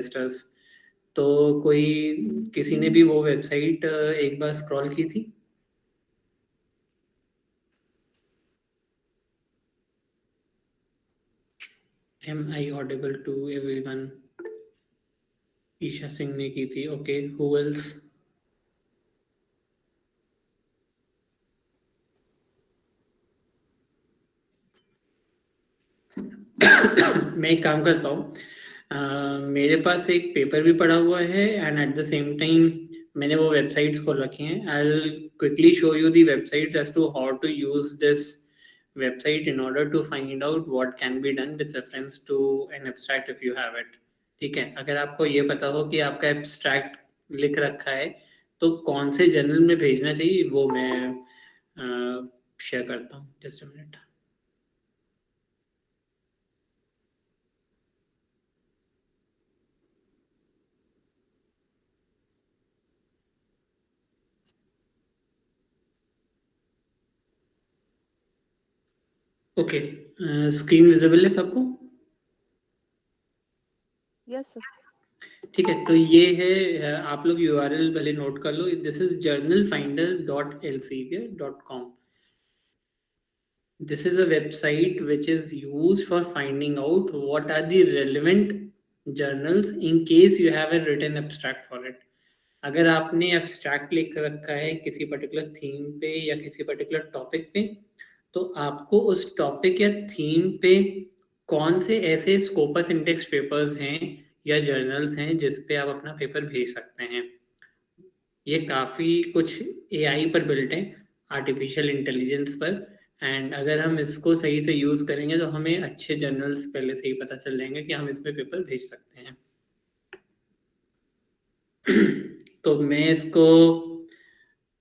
Investors. तो कोई किसी ने भी वो वेबसाइट एक बार स्क्रॉल की थी? Am I audible to everyone? Isha Singh ने की थी। Okay, who else? मैं एक काम करता हूँ, मेरे पास एक पेपर भी पड़ा हुआ है and at the same time मैंने वो वेबसाइट्स खोल रखी हैं। I will quickly show you the websites as to how to use this website in order to find out what can be done with reference to an abstract if you have it. ठीक है, अगर आपको ये पता हो कि आपका abstract लिख रखा है तो कौन से जर्नल में भेजना चाहिए वो मैं शेयर करता हूँ। Just a minute. Okay, screen visible है सबको? Yes sir. ठीक है, तो ये है, आप लोग यूआरएल भले नोट कर लो। This is journalfinder.elsevier.com. This is a website which is used for finding out what are the relevant journals in case you have a written abstract for it. अगर आपने abstract लिख रखा है किसी particular theme पे या किसी particular topic पे, तो आपको उस topic या theme पे कौन से ऐसे scopus index papers हैं या journals हैं जिस पे आप अपना पेपर भेज सकते हैं। ये काफ़ी कुछ एआई पर बिल्ट है, आर्टिफिशियल इंटेलिजेंस पर। एंड अगर हम इसको सही से यूज़ करेंगे तो हमें अच्छे जर्नल्स पहले से ही पता चल जाएंगे कि हम इसमें पेपर भेज सकते हैं। तो मैं इसको,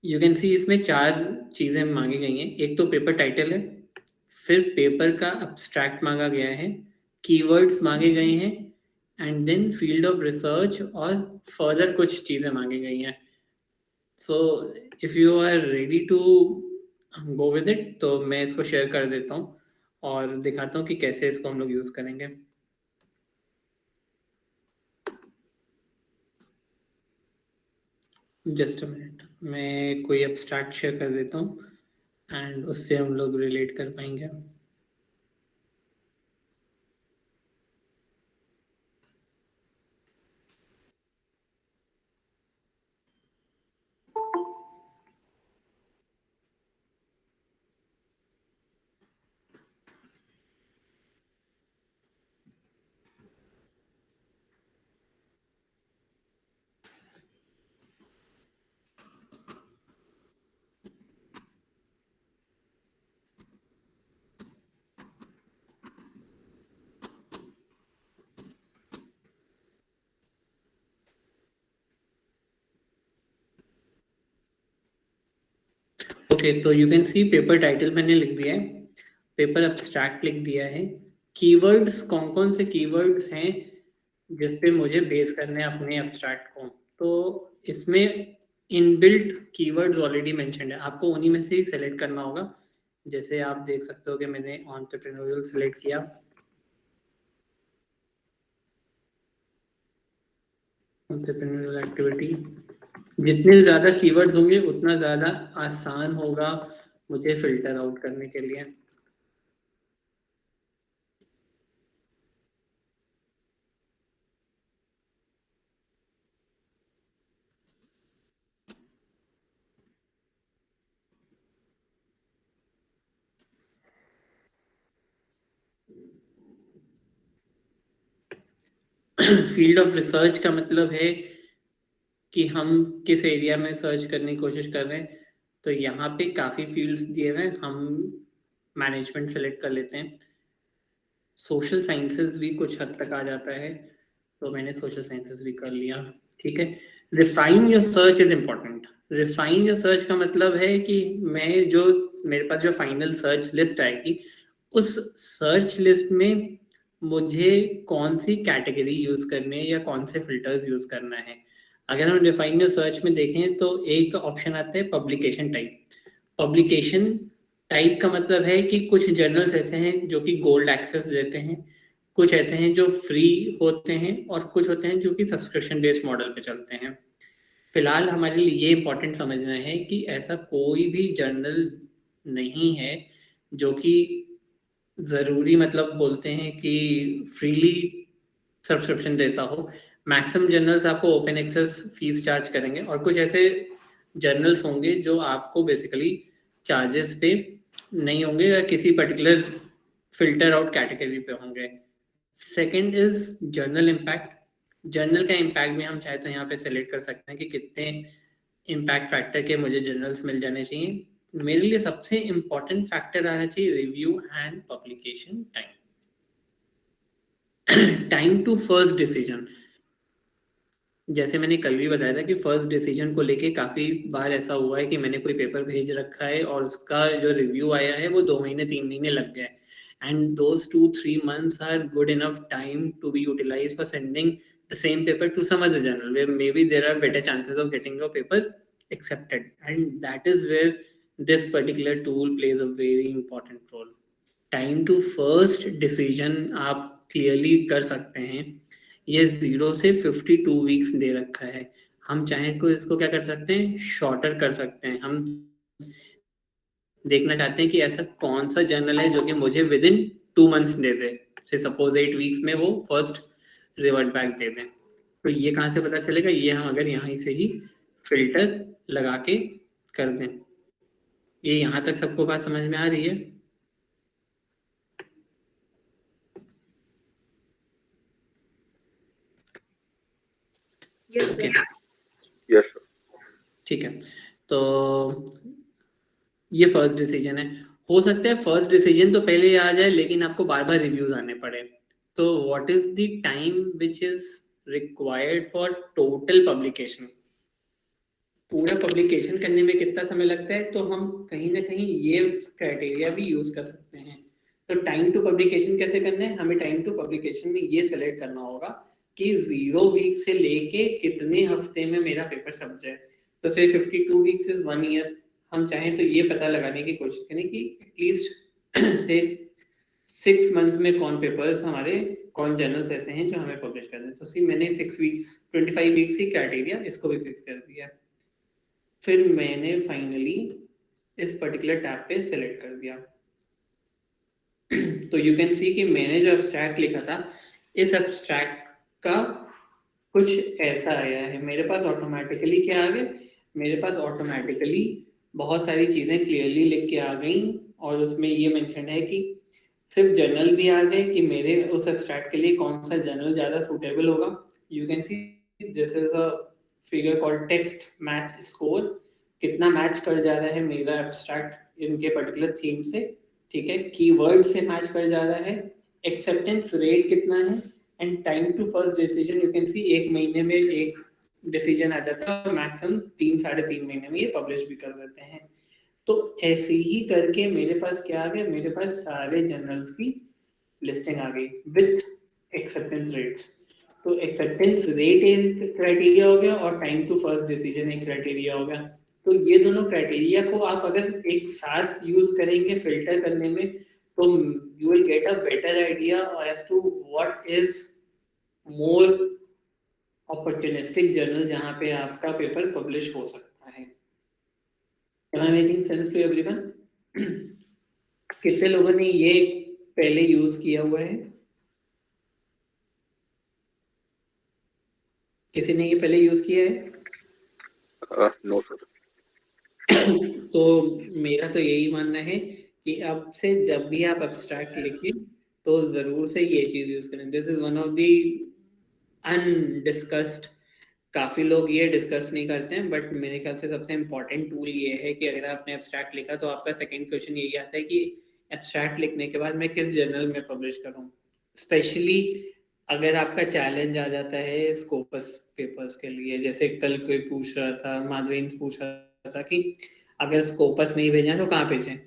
यू कैन सी, इसमें 4 चीज़ें मांगी गई हैं। एक तो पेपर टाइटल है, फिर पेपर का अब्स्ट्रैक्ट मांगा गया है, कीवर्ड्स मांगे गए हैं, and then field of research और फर्दर कुछ चीज़ें मांगी गई हैं। So if you are ready to go with it तो मैं इसको शेयर कर देता हूँ और दिखाता हूँ कि कैसे इसको हम लोग यूज़ करेंगे। जस्ट अ मिनट, मैं कोई एब्स्ट्रैक्ट शेयर कर देता हूँ एंड उससे हम लोग रिलेट कर पाएंगे। ओके, तो you can C paper title मैंने लिख दिया है, पेपर एब्स्ट्रैक्ट लिख दिया है, कीवर्ड्स कौन कौन से कीवर्ड्स हैं जिस पे मुझे बेस करने हैं अपने एब्स्ट्रैक्ट को। तो इसमें इनबिल्ट कीवर्ड्स ऑलरेडी मेंशन्ड है, आपको उन्हीं में से ही सेलेक्ट करना होगा। जैसे आप देख सकते हो कि मैंने एंटरप्रेन्योरियल सेलेक्ट किया, एंटरप्रेन्योरियल एक्टिविटी। जितने ज़्यादा कीवर्ड्स होंगे उतना ज़्यादा आसान होगा मुझे फिल्टर आउट करने के लिए। फील्ड ऑफ रिसर्च का मतलब है कि हम किस एरिया में सर्च करने की कोशिश कर रहे हैं। तो यहाँ पे काफ़ी फील्ड्स दिए हुए हैं, हम मैनेजमेंट सेलेक्ट कर लेते हैं। सोशल साइंसेस भी कुछ हद तक आ जाता है, तो मैंने सोशल साइंसेस भी कर लिया। ठीक है, refine your search is important. Refine your search का मतलब है कि मैं जो, मेरे पास जो फाइनल सर्च लिस्ट आएगी उस सर्च लिस्ट में मुझे कौन सी कैटेगरी यूज करनी है या कौन से फिल्टर्स यूज करना है। अगर हम डिफाइन योर सर्च में देखें तो एक ऑप्शन आता है पब्लिकेशन टाइप। पब्लिकेशन टाइप का मतलब है कि कुछ जर्नल्स ऐसे हैं जो कि गोल्ड एक्सेस देते हैं, कुछ ऐसे हैं जो फ्री होते हैं और कुछ होते हैं जो कि सब्सक्रिप्शन बेस्ड मॉडल पे चलते हैं। फिलहाल हमारे लिए ये इंपॉर्टेंट समझना है कि ऐसा कोई भी जर्नल नहीं है जो कि ज़रूरी मतलब बोलते हैं कि फ्रीली सब्सक्रिप्शन देता हो। मैक्सिमम जर्नल्स आपको ओपन एक्सेस फीस चार्ज करेंगे और कुछ ऐसे जर्नल्स होंगे जो आपको बेसिकली चार्जेस पे नहीं होंगे या किसी पर्टिकुलर फिल्टर आउट कैटेगरी पे होंगे। Second is journal impact. Journal का इम्पैक्ट भी हम चाहे तो यहाँ पे सेलेक्ट कर सकते हैं कि कितने इम्पैक्ट फैक्टर के मुझे जर्नल्स मिल जाने चाहिए। मेरे लिए सबसे इम्पोर्टेंट फैक्टर आना चाहिए review and publication time. Time to first decision, जैसे मैंने कल भी बताया था कि फर्स्ट डिसीजन को लेके काफी बार ऐसा हुआ है कि मैंने कोई पेपर भेज रखा है और उसका जो रिव्यू आया है वो 2 महीने 3 महीने लग गए, and those 2-3 months are good enough time to be utilize for sending the same paper to some other journal where maybe there are better chances of getting your paper accepted, and that is where this particular tool plays a very important role. Time to first decision आप clearly कर सकते हैं। ये 0 से 52 weeks दे रखा है। हम चाहें तो इसको क्या कर सकते हैं, शॉर्टर कर सकते हैं। हम देखना चाहते हैं कि ऐसा कौन सा जर्नल है जो कि मुझे विद इन 2 months दे दे, से सपोज 8 वीक्स में वो फर्स्ट रिवर्ट बैक दे दें। तो ये कहाँ से पता चलेगा, ये हम अगर यहाँ से ही फिल्टर लगा के कर दें। ये यहाँ तक सबको बात समझ में आ रही है? Yes, Okay. sir. Yes sir. ठीक है, तो ये फर्स्ट डिसीजन है। हो सकता है फर्स्ट डिसीजन तो पहले ही आ जाए लेकिन आपको बार बार रिव्यूज आने पड़े। तो what is the time which is required for total publication? पूरा पब्लिकेशन करने में कितना समय लगता है, तो हम कहीं ना कहीं ये क्राइटेरिया भी यूज कर सकते हैं। तो टाइम टू पब्लिकेशन कैसे करना है, हमें टाइम टू पब्लिकेशन में ये सेलेक्ट करना होगा कि 0 वीक से लेके कितने हफ्ते में मेरा पेपर छप जाए। तो से 52 वीक्स इज 1 ईयर। हम चाहें तो ये पता लगाने की कोशिश करें कि एटलीस्ट से 6 months में कौन पेपर्स हमारे, कौन जर्नल्स ऐसे हैं जो हमें पब्लिश करने हैं। तो सी मैंने 6 वीक्स 25 वीक्स की क्राइटेरिया इसको भी फिक्स कर दिया। फिर मैंने फाइनली इस पर्टिकुलर टैब पे सेलेक्ट कर दिया। तो यू कैन सी कि मैंने जो एब्स्ट्रैक्ट लिखा था, इस एब्स्ट्रैक्ट का कुछ ऐसा आया है। मेरे पास ऑटोमेटिकली क्या आ गए, मेरे पास ऑटोमेटिकली बहुत सारी चीज़ें क्लियरली लिख के आ गई और उसमें ये मेंशन है कि सिर्फ जर्नल भी आ गए कि मेरे उस एब्स्ट्रैक्ट के लिए कौन सा जर्नल ज़्यादा सूटेबल होगा। You can C this is a figure called text match score, कितना मैच कर जा रहा है मेरा एब्स्ट्रैक्ट इनके पर्टिकुलर थीम से, ठीक है, कीवर्ड से मैच कर जा रहा है, एक्सेप्टेंस रेट कितना है, and time to first decision you can see 1 महीने में एक डिसीजन आ जाता है, मैक्सिमम 3-3.5 महीने में ये पब्लिश भी कर देते हैं। तो ऐसे ही करके मेरे पास क्या आ गया, मेरे पास सारे जर्नल्स की लिस्टिंग आ गई विथ एक्सेप्टेंस रेट्स। तो एक्सेप्टेंस रेट एक क्राइटेरिया हो गया और टाइम टू फर्स्ट डिसीजन एक क्राइटेरिया हो गया। तो ये दोनों क्राइटेरिया को आप अगर एक साथ यूज करेंगे फिल्टर करने में, तो you will get a better idea as to what is more opportunistic journal जहाँ पे आपका पेपर पब्लिश हो सकता है। Am I making sense to everyone? कितने लोगों ने ये पहले यूज किया हुआ है? किसी ने ये पहले यूज किया है? No sir. तो मेरा तो यही मानना है कि अब से जब भी आप एब्स्ट्रैक्ट लिखिए तो जरूर से ये चीज यूज करें। This is one of the undiscussed, काफी लोग ये डिस्कस नहीं करते हैं, बट मेरे ख्याल से सबसे इम्पोर्टेंट टूल ये है कि अगर आपने एब्स्ट्रैक्ट लिखा तो आपका सेकंड क्वेश्चन यही आता है कि एब्स्ट्रैक्ट लिखने के बाद मैं किस जर्नल में पब्लिश करूं। स्पेशली अगर आपका चैलेंज आ जाता है स्कोपस पेपर्स के लिए, जैसे कल कोई पूछ रहा था, माधवेंद्र पूछ रहा था कि अगर स्कोपस नहीं भेजना तो कहाँ भेजें।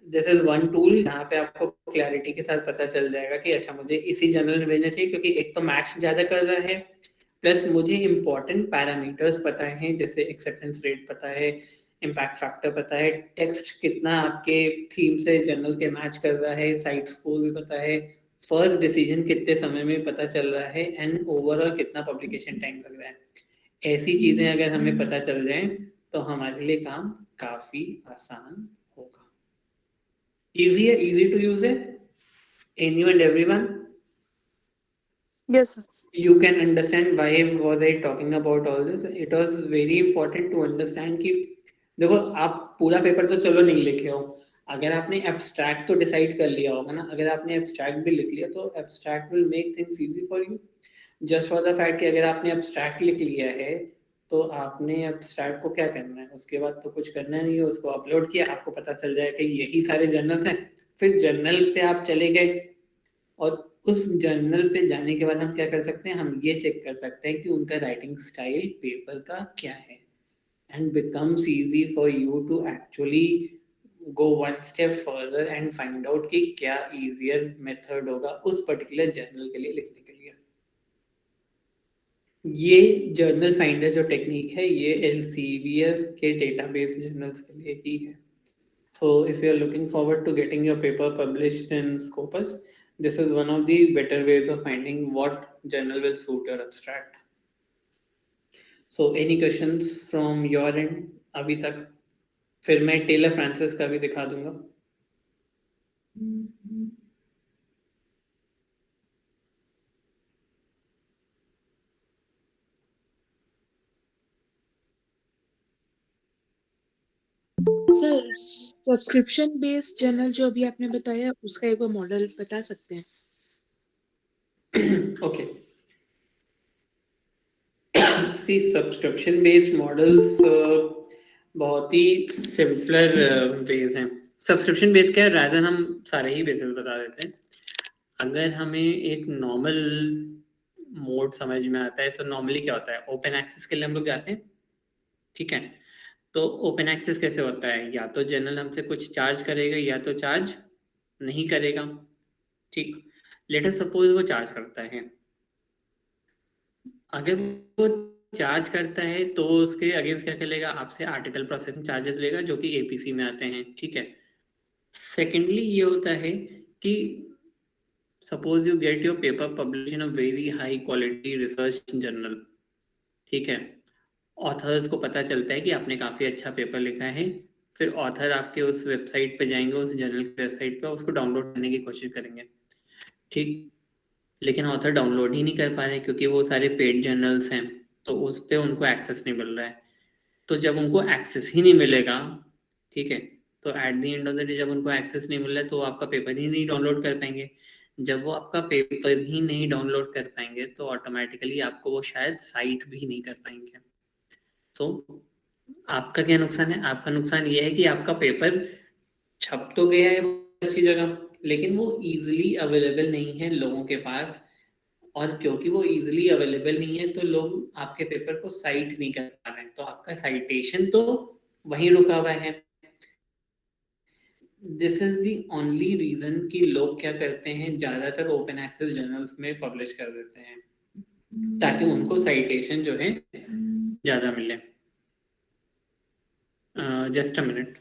दिस इज वन टूल जहाँ पे आपको क्लैरिटी के साथ पता चल जाएगा कि अच्छा मुझे इसी जर्नल में भेजना चाहिए, क्योंकि एक तो मैच ज्यादा कर रहा है, प्लस मुझे इंपॉर्टेंट पैरामीटर्स पता है, जैसे एक्सेप्टेंस रेट पता है, इम्पैक्ट फैक्टर पता है, टेक्स्ट कितना आपके थीम से जर्नल के मैच कर रहा है, साइट स्कोर भी पता है, फर्स्ट डिसीजन कितने समय में पता चल रहा है एंड ओवरऑल कितना पब्लिकेशन टाइम लग रहा है। ऐसी चीजें अगर हमें पता चल जाए तो हमारे लिए काम काफी आसान होगा। इजी है, इजी टू यूज है, anyone everyone. Yes, sir. You can understand why was I talking about all this. It was very important to understand कि देखो आप पूरा पेपर तो चलो नहीं लिखे हो, अगर आपने एब्स्ट्रैक्ट तो डिसाइड कर लिया होगा ना, अगर आपने एब्स्ट्रैक्ट भी लिख लिया तो abstract will make things easy for you. Just for the fact कि अगर आपने एब्स्ट्रैक्ट लिख लिया है तो आपने एब्स्ट्रैक्ट को क्या करना है, उसके बाद तो कुछ करना नहीं है, उसको अपलोड किया, आपको पता चल जाए कि यही सारे जर्नल्स हैं। फिर जर्नल पे आप चले गए और उस जर्नल पे जाने के बाद हम क्या कर सकते हैं, हम ये चेक कर सकते हैं कि उनका राइटिंग स्टाइल पेपर का क्या है, and becomes easy for you to actually go one step further and find out कि क्या easier method होगा उस particular जर्नल के लिए लिखने के लिए। ये जर्नल फाइंडर जो टेक्निक है ये एल्सेवियर के डेटाबेस जर्नल्स के लिए ही है। So if you are looking forward to getting your paper published in Scopus, this is one of the better ways of finding what journal will suit your abstract. So any questions from your end अभी तक? फिर मैं Taylor Francis का भी दिखा दूंगा। Sir, subscription based journal जो अभी आपने बताया उसका एक बार मॉडल बता सकते हैं? ओके, सी सब्सक्रिप्शन बेस्ड मॉडल्स बहुत ही सिंपलर वेज हैं। सब्सक्रिप्शन बेस्ड क्या है, रादर हम सारे ही बेसिस बता देते हैं। अगर हमें एक नॉर्मल मोड समझ में आता है तो नॉर्मली क्या होता है, ओपन एक्सेस के लिए हम लोग जाते हैं, ठीक है। तो ओपन एक्सेस कैसे होता है, या तो जर्नल हमसे कुछ चार्ज करेगा या तो चार्ज नहीं करेगा, ठीक। लेट अस सपोज वो चार्ज करता है, अगर वो चार्ज करता है तो उसके अगेंस्ट क्या करेगा, आपसे आर्टिकल प्रोसेसिंग चार्जेस लेगा जो कि एपीसी में आते हैं, ठीक है। सेकेंडली ये होता है कि suppose you get your paper publish in a very high quality research journal, ठीक है। ऑथर्स को पता चलता है कि आपने काफ़ी अच्छा पेपर लिखा है, फिर ऑथर आपके उस वेबसाइट पे जाएंगे, उस जर्नल की वेबसाइट पे उसको डाउनलोड करने की कोशिश करेंगे, ठीक। लेकिन ऑथर डाउनलोड ही नहीं कर पा रहे क्योंकि वो सारे पेड जर्नल्स हैं, तो उस पर उनको एक्सेस नहीं मिल रहा है। तो जब उनको एक्सेस ही नहीं मिलेगा, ठीक है, तो at the end of the day जब उनको एक्सेस नहीं मिल रहा है तो वो आपका पेपर ही नहीं डाउनलोड कर पाएंगे। जब वो आपका पेपर ही नहीं डाउनलोड कर पाएंगे तो ऑटोमेटिकली आपको वो शायद साइट भी नहीं कर पाएंगे। सो आपका क्या नुकसान है, आपका नुकसान ये है कि आपका पेपर छप तो गया है अच्छी जगह, लेकिन वो इजीली अवेलेबल नहीं है लोगों के पास, और क्योंकि वो इजीली अवेलेबल नहीं है तो लोग आपके पेपर को साइट नहीं कर पा रहे हैं, तो आपका साइटेशन तो वहीं रुका हुआ है। This is the only reason कि लोग क्या करते हैं, ज्यादातर ओपन एक्सेस जर्नल्स में पब्लिश कर देते हैं ताकि उनको साइटेशन जो है ज्यादा मिले। Just a minute.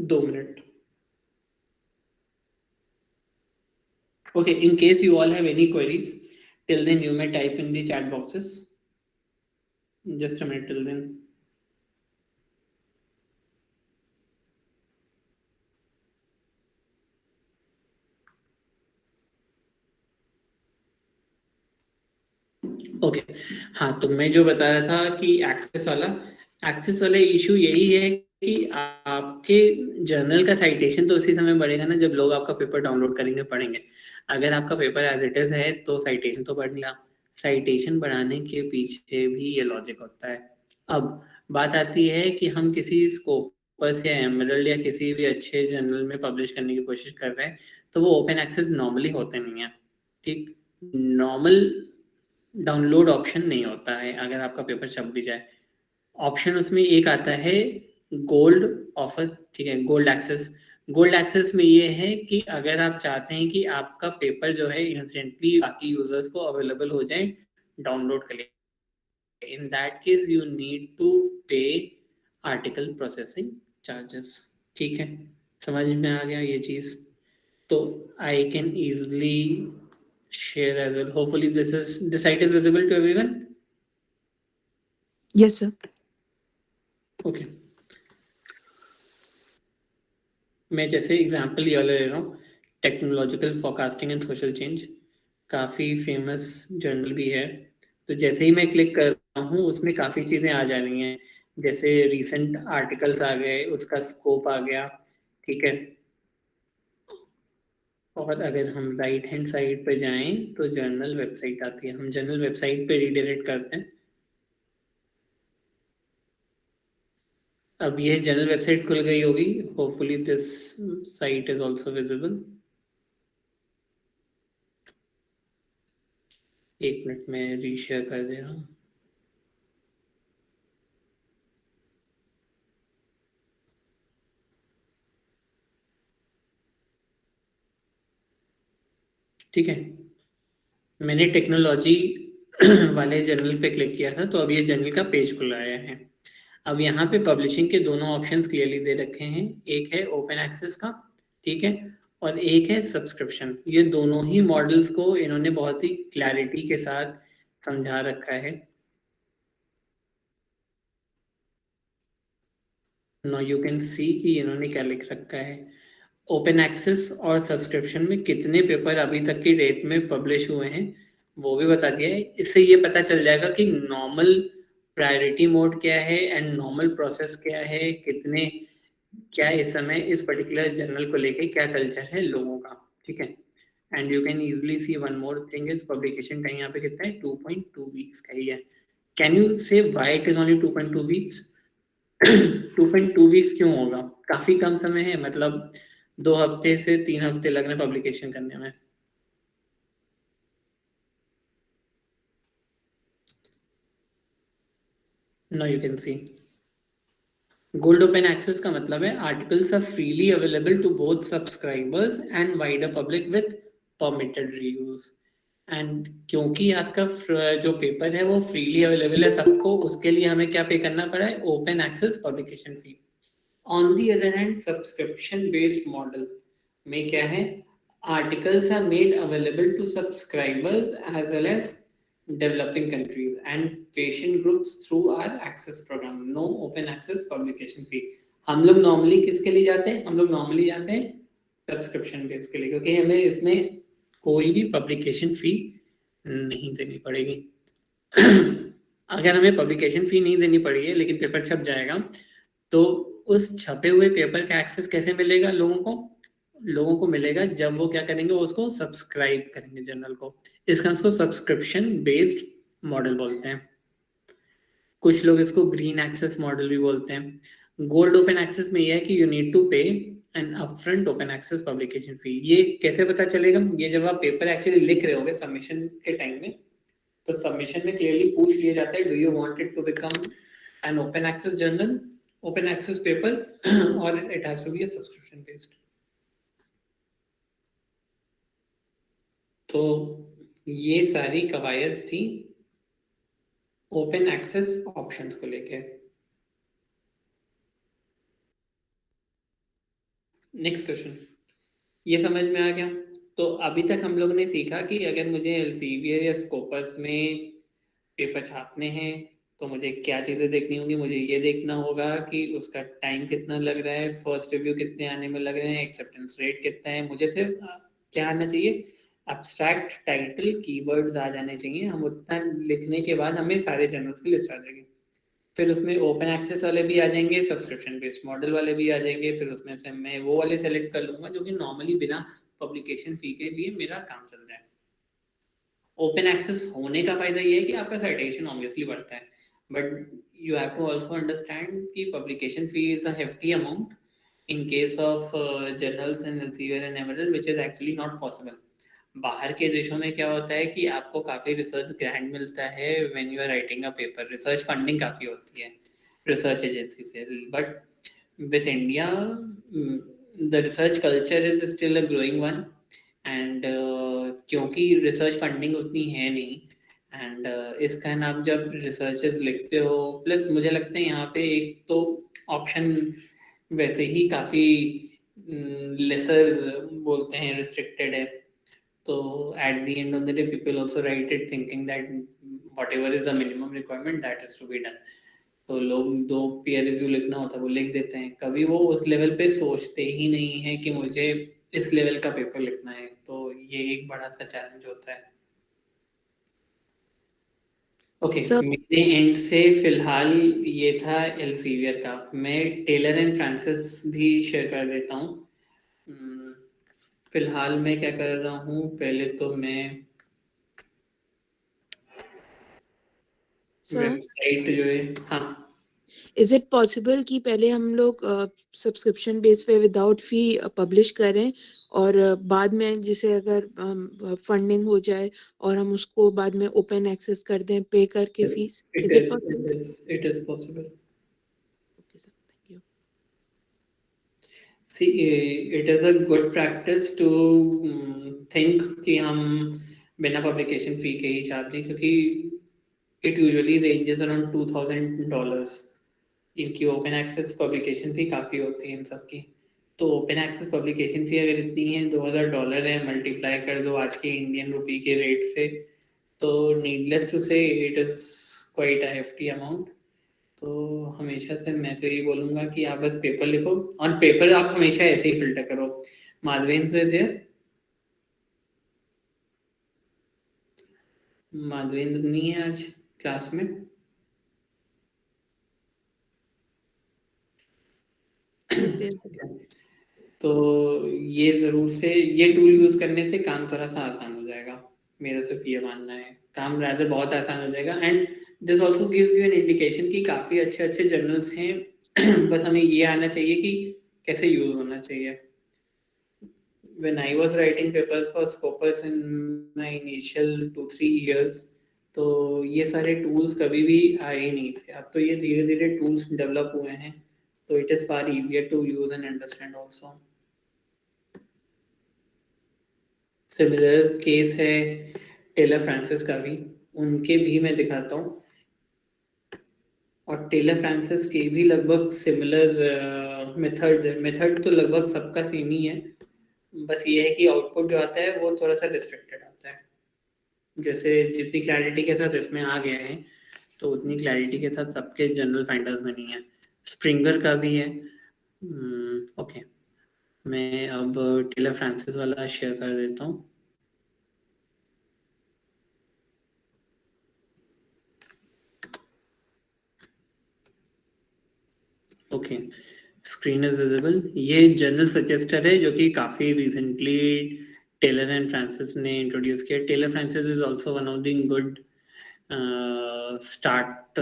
दो minute. Okay, in case you all have any queries, till then you may type in the chat boxes. Just a minute till then. Okay हाँ, तो मैं जो बता रहा था कि एक्सेस वाला इशू यही है कि आपके जर्नल का साइटेशन तो उसी समय बढ़ेगा ना जब लोग आपका पेपर डाउनलोड करेंगे, पढ़ेंगे। अगर आपका पेपर एज इट इज है तो साइटेशन तो बढ़ेगा। साइटेशन बढ़ाने के पीछे भी ये लॉजिक होता है। अब बात आती है कि हम किसी स्कोपस या एमरल्ड या किसी भी अच्छे जर्नल में पब्लिश करने की कोशिश कर रहे हैं, तो वो ओपन एक्सेस नॉर्मली होते नहीं है। ठीक, नॉर्मल डाउनलोड ऑप्शन नहीं होता है अगर आपका पेपर छप भी जाए। ऑप्शन उसमें एक आता है गोल्ड ऑफर, ठीक है, गोल्ड एक्सेस। गोल्ड एक्सेस में ये है कि अगर आप चाहते हैं कि आपका पेपर जो है इंस्टेंटली बाकी यूजर्स को अवेलेबल हो जाए डाउनलोड के लिए, in that case you need to pay article processing charges. ठीक है, समझ में आ गया ये चीज? तो I can easily share as well. Hopefully the site is visible to everyone. Yes, sir. Okay. मैं जैसे एग्जांपल ये वाला ले रहा हूँ, technological forecasting and social change, काफ़ी फेमस जर्नल भी है। तो जैसे ही मैं क्लिक कर रहा हूँ उसमें काफ़ी चीज़ें आ जा रही हैं, जैसे रीसेंट आर्टिकल्स आ गए, उसका स्कोप आ गया। ठीक है, और अगर हम राइट हैंड साइड पे जाएं तो जर्नल वेबसाइट आती है, हम जर्नल वेबसाइट पे रीडायरेक्ट करते हैं। अब ये जनरल वेबसाइट खुल गई होगी, hopefully this site is also visible. एक मिनट में रीशेयर कर दे रहा हूँ। ठीक है, मैंने टेक्नोलॉजी वाले जर्नल पे क्लिक किया था, तो अब ये जर्नल का पेज खुल आया है। अब यहाँ पे पब्लिशिंग के दोनों ऑप्शंस क्लियरली दे रखे हैं, एक है ओपन एक्सेस का, ठीक है, और एक है सब्सक्रिप्शन। ये दोनों ही मॉडल्स को इन्होंने बहुत ही क्लैरिटी के साथ समझा रखा है। नो यू कैन सी कि इन्होंने क्या लिख रखा है। ओपन एक्सेस और सब्सक्रिप्शन में कितने पेपर अभी तक की डेट में पब्लिश हुए हैं वो भी बता दिया है। इससे ये पता चल जाएगा कि नॉर्मल प्रायोरिटी मोड क्या है एंड नॉर्मल प्रोसेस क्या है, कितने, क्या इस समय इस पर्टिकुलर जर्नल को लेके क्या कल्चर है लोगों का। ठीक है, and you can easily C one more thing is publication time यहाँ पे कितना है, 2.2 वीक्स का ही है। कैन यू से why it is only 2.2 weeks? 2.2 weeks क्यों होगा? काफी कम समय है, मतलब 2 हफ्ते से 3 हफ्ते लग रहे पब्लिकेशन करने में। No you can see gold open access का मतलब है articles are freely available to both subscribers and wider public with permitted reuse. And क्योंकि आपका जो पेपर है वो फ्रीली अवेलेबल है सबको, उसके लिए हमें क्या पे करना पड़ा है, open access publication fee. On the other hand subscription based model में क्या है, articles are made available to subscribers as well as developing countries and patient groups through our access program, no open access publication fee। हम लोग normally किसके लिए जाते हैं, हम लोग नॉर्मली जाते हैं सब्सक्रिप्शन बेस के लिए, क्योंकि हमें इसमें कोई भी पब्लिकेशन फी नहीं देनी पड़ेगी। अगर हमें पब्लिकेशन फी नहीं देनी पड़ी है लेकिन पेपर छप जाएगा, तो उस छपे हुए पेपर का एक्सेस कैसे मिलेगा लोगों को? लोगों को मिलेगा जब वो क्या करेंगे, वो उसको सब्सक्राइब करेंगे जर्नल को। इसका उसको सब्सक्रिप्शन बेस्ड मॉडल बोलते हैं। कुछ लोग इसको ग्रीन एक्सेस मॉडल भी बोलते हैं। गोल्ड ओपन एक्सेस में यह है कि you need to pay an upfront open access publication fee. ये कैसे पता चलेगा? ये जब आप पेपर एक्चुअली लिख रहे होंगे सबमिशन के टाइम में, तो सबमिशन में क्लियरली पूछ लिया जाता है, do you want it to become an open access journal, open access paper, और it has to be a subscription based. तो ये सारी कवायद थी ओपन एक्सेस ऑप्शंस को लेके। नेक्स्ट क्वेश्चन, ये समझ में आ गया? तो अभी तक हम लोग ने सीखा कि अगर मुझे एल्सेवियर या स्कोपस में पेपर छापने हैं तो मुझे क्या चीज़ें देखनी होंगी। मुझे ये देखना होगा कि उसका टाइम कितना लग रहा है, फर्स्ट रिव्यू कितने आने में लग रहे हैं, एक्सेप्टेंस रेट कितना है। मुझे सिर्फ क्या आना चाहिए, एब्स्ट्रैक्ट टाइटल कीवर्ड्स आ जाने चाहिए, हम उतना लिखने के बाद हमें सारे जर्नल्स की लिस्ट आ जाएगी। फिर उसमें ओपन एक्सेस वाले भी आ जाएंगे, सब्सक्रिप्शन बेस्ड मॉडल वाले भी आ जाएंगे, फिर उसमें से मैं वो वाले सेलेक्ट कर लूंगा जो कि नॉर्मली बिना पब्लिकेशन फी के लिए मेरा काम चल रहा है। ओपन एक्सेस होने का फायदा ये है कि आपका साइटेशन ऑब्वियसली बढ़ता है, but you have to also understand कि publication fee is a hefty amount in case of journals and Elsevier and Emerald, which is actually not possible. बाहर के देशों में क्या होता है कि आपको काफ़ी रिसर्च ग्रांट मिलता है when you are writing a paper, research funding काफ़ी होती है रिसर्च एजेंसी से, but with India the research culture is still a growing one, and क्योंकि रिसर्च फंडिंग उतनी है नहीं, एंड इस कारण आप जब रिसर्चेस लिखते हो, प्लस मुझे लगता है यहाँ पे एक तो ऑप्शन वैसे ही काफ़ी लेसर बोलते हैं रिस्ट्रिक्टेड है, तो at the end of the day people also write it thinking that whatever is the minimum requirement that is to be done. तो लोग दो पीयर रिव्यू लिखना होता है वो लिख देते हैं, कभी वो उस लेवल पे सोचते ही नहीं है कि मुझे इस लेवल का पेपर लिखना है, तो ये एक बड़ा सा चैलेंज होता है। ओके सर मेरे एंड से फिलहाल ये था एल्सेवियर का। मैं टेलर एंड फ्रांसिस भी शेयर कर देता हूँ। फिलहाल मैं क्या कर रहा हूँ, पहले तो मैं सर वेबसाइट जो है, हाँ इज इट पॉसिबल कि पहले हम लोग सब्सक्रिप्शन बेस पे विदाउट फी पब्लिश करें और बाद में जैसे अगर फंडिंग हो जाए और हम उसको बाद में ओपन एक्सेस कर दें पे करके fees, is it possible? It is possible. Okay sir, thank you. See it is a good practice to think कि हम बिना पब्लिकेशन फ़ी के ही छाप दें, क्योंकि इट यूजुअली रेंजेस अराउंड $2000। इनकी ओपन एक्सेस पब्लिकेशन फ़ी काफ़ी होती है इन सब की। तो ओपन एक्सेस पब्लिकेशन फ़ी अगर इतनी है, $2000 है, मल्टीप्लाई कर दो आज के इंडियन रुपी के रेट से, तो नीडलेस टू से it is quite a hefty amount. तो हमेशा से मैं तो यही बोलूँगा कि आप बस पेपर लिखो, और पेपर आप हमेशा ऐसे ही फिल्टर करो। माधवेंद्र इज हियर, माधवेंद्र नहीं है आज क्लास में। Is there? तो ये ज़रूर से ये टूल यूज़ करने से काम थोड़ा सा आसान हो जाएगा, मेरा सिर्फ ये मानना है, काम rather बहुत आसान हो जाएगा। And this also gives you an indication कि काफ़ी अच्छे अच्छे जर्नल्स हैं बस हमें ये आना चाहिए कि कैसे यूज़ होना चाहिए। When I was writing papers for Scopus in my initial 2-3 years, तो ये सारे टूल्स कभी भी आए ही नहीं थे। अब तो ये धीरे धीरे टूल्स डेवलप हुए हैं, तो it is far easier to use and understand also. Similar case है टेलर फ्रांसिस का भी, उनके भी मैं दिखाता हूँ, और टेलर फ्रांसिस के भी लगभग सिमिलर मेथड तो लगभग सबका सेम ही है, बस ये है कि आउटपुट जो आता है वो थोड़ा सा रिस्ट्रिक्टेड आता है। जैसे जितनी क्लैरिटी के साथ इसमें आ गया है, तो उतनी क्लैरिटी के साथ सबके जनरल फाइंडर्स में नहीं है। स्प्रिंगर का भी है। ओके मैं अब टेलर फ्रांसिस वाला शेयर कर देता हूँ। Okay screen is visible. ये जर्नल सजेस्टर है जो कि काफ़ी रिसेंटली टेलर एंड फ्रांसिस ने इंट्रोड्यूस किया। Taylor Francis is also one of the good start,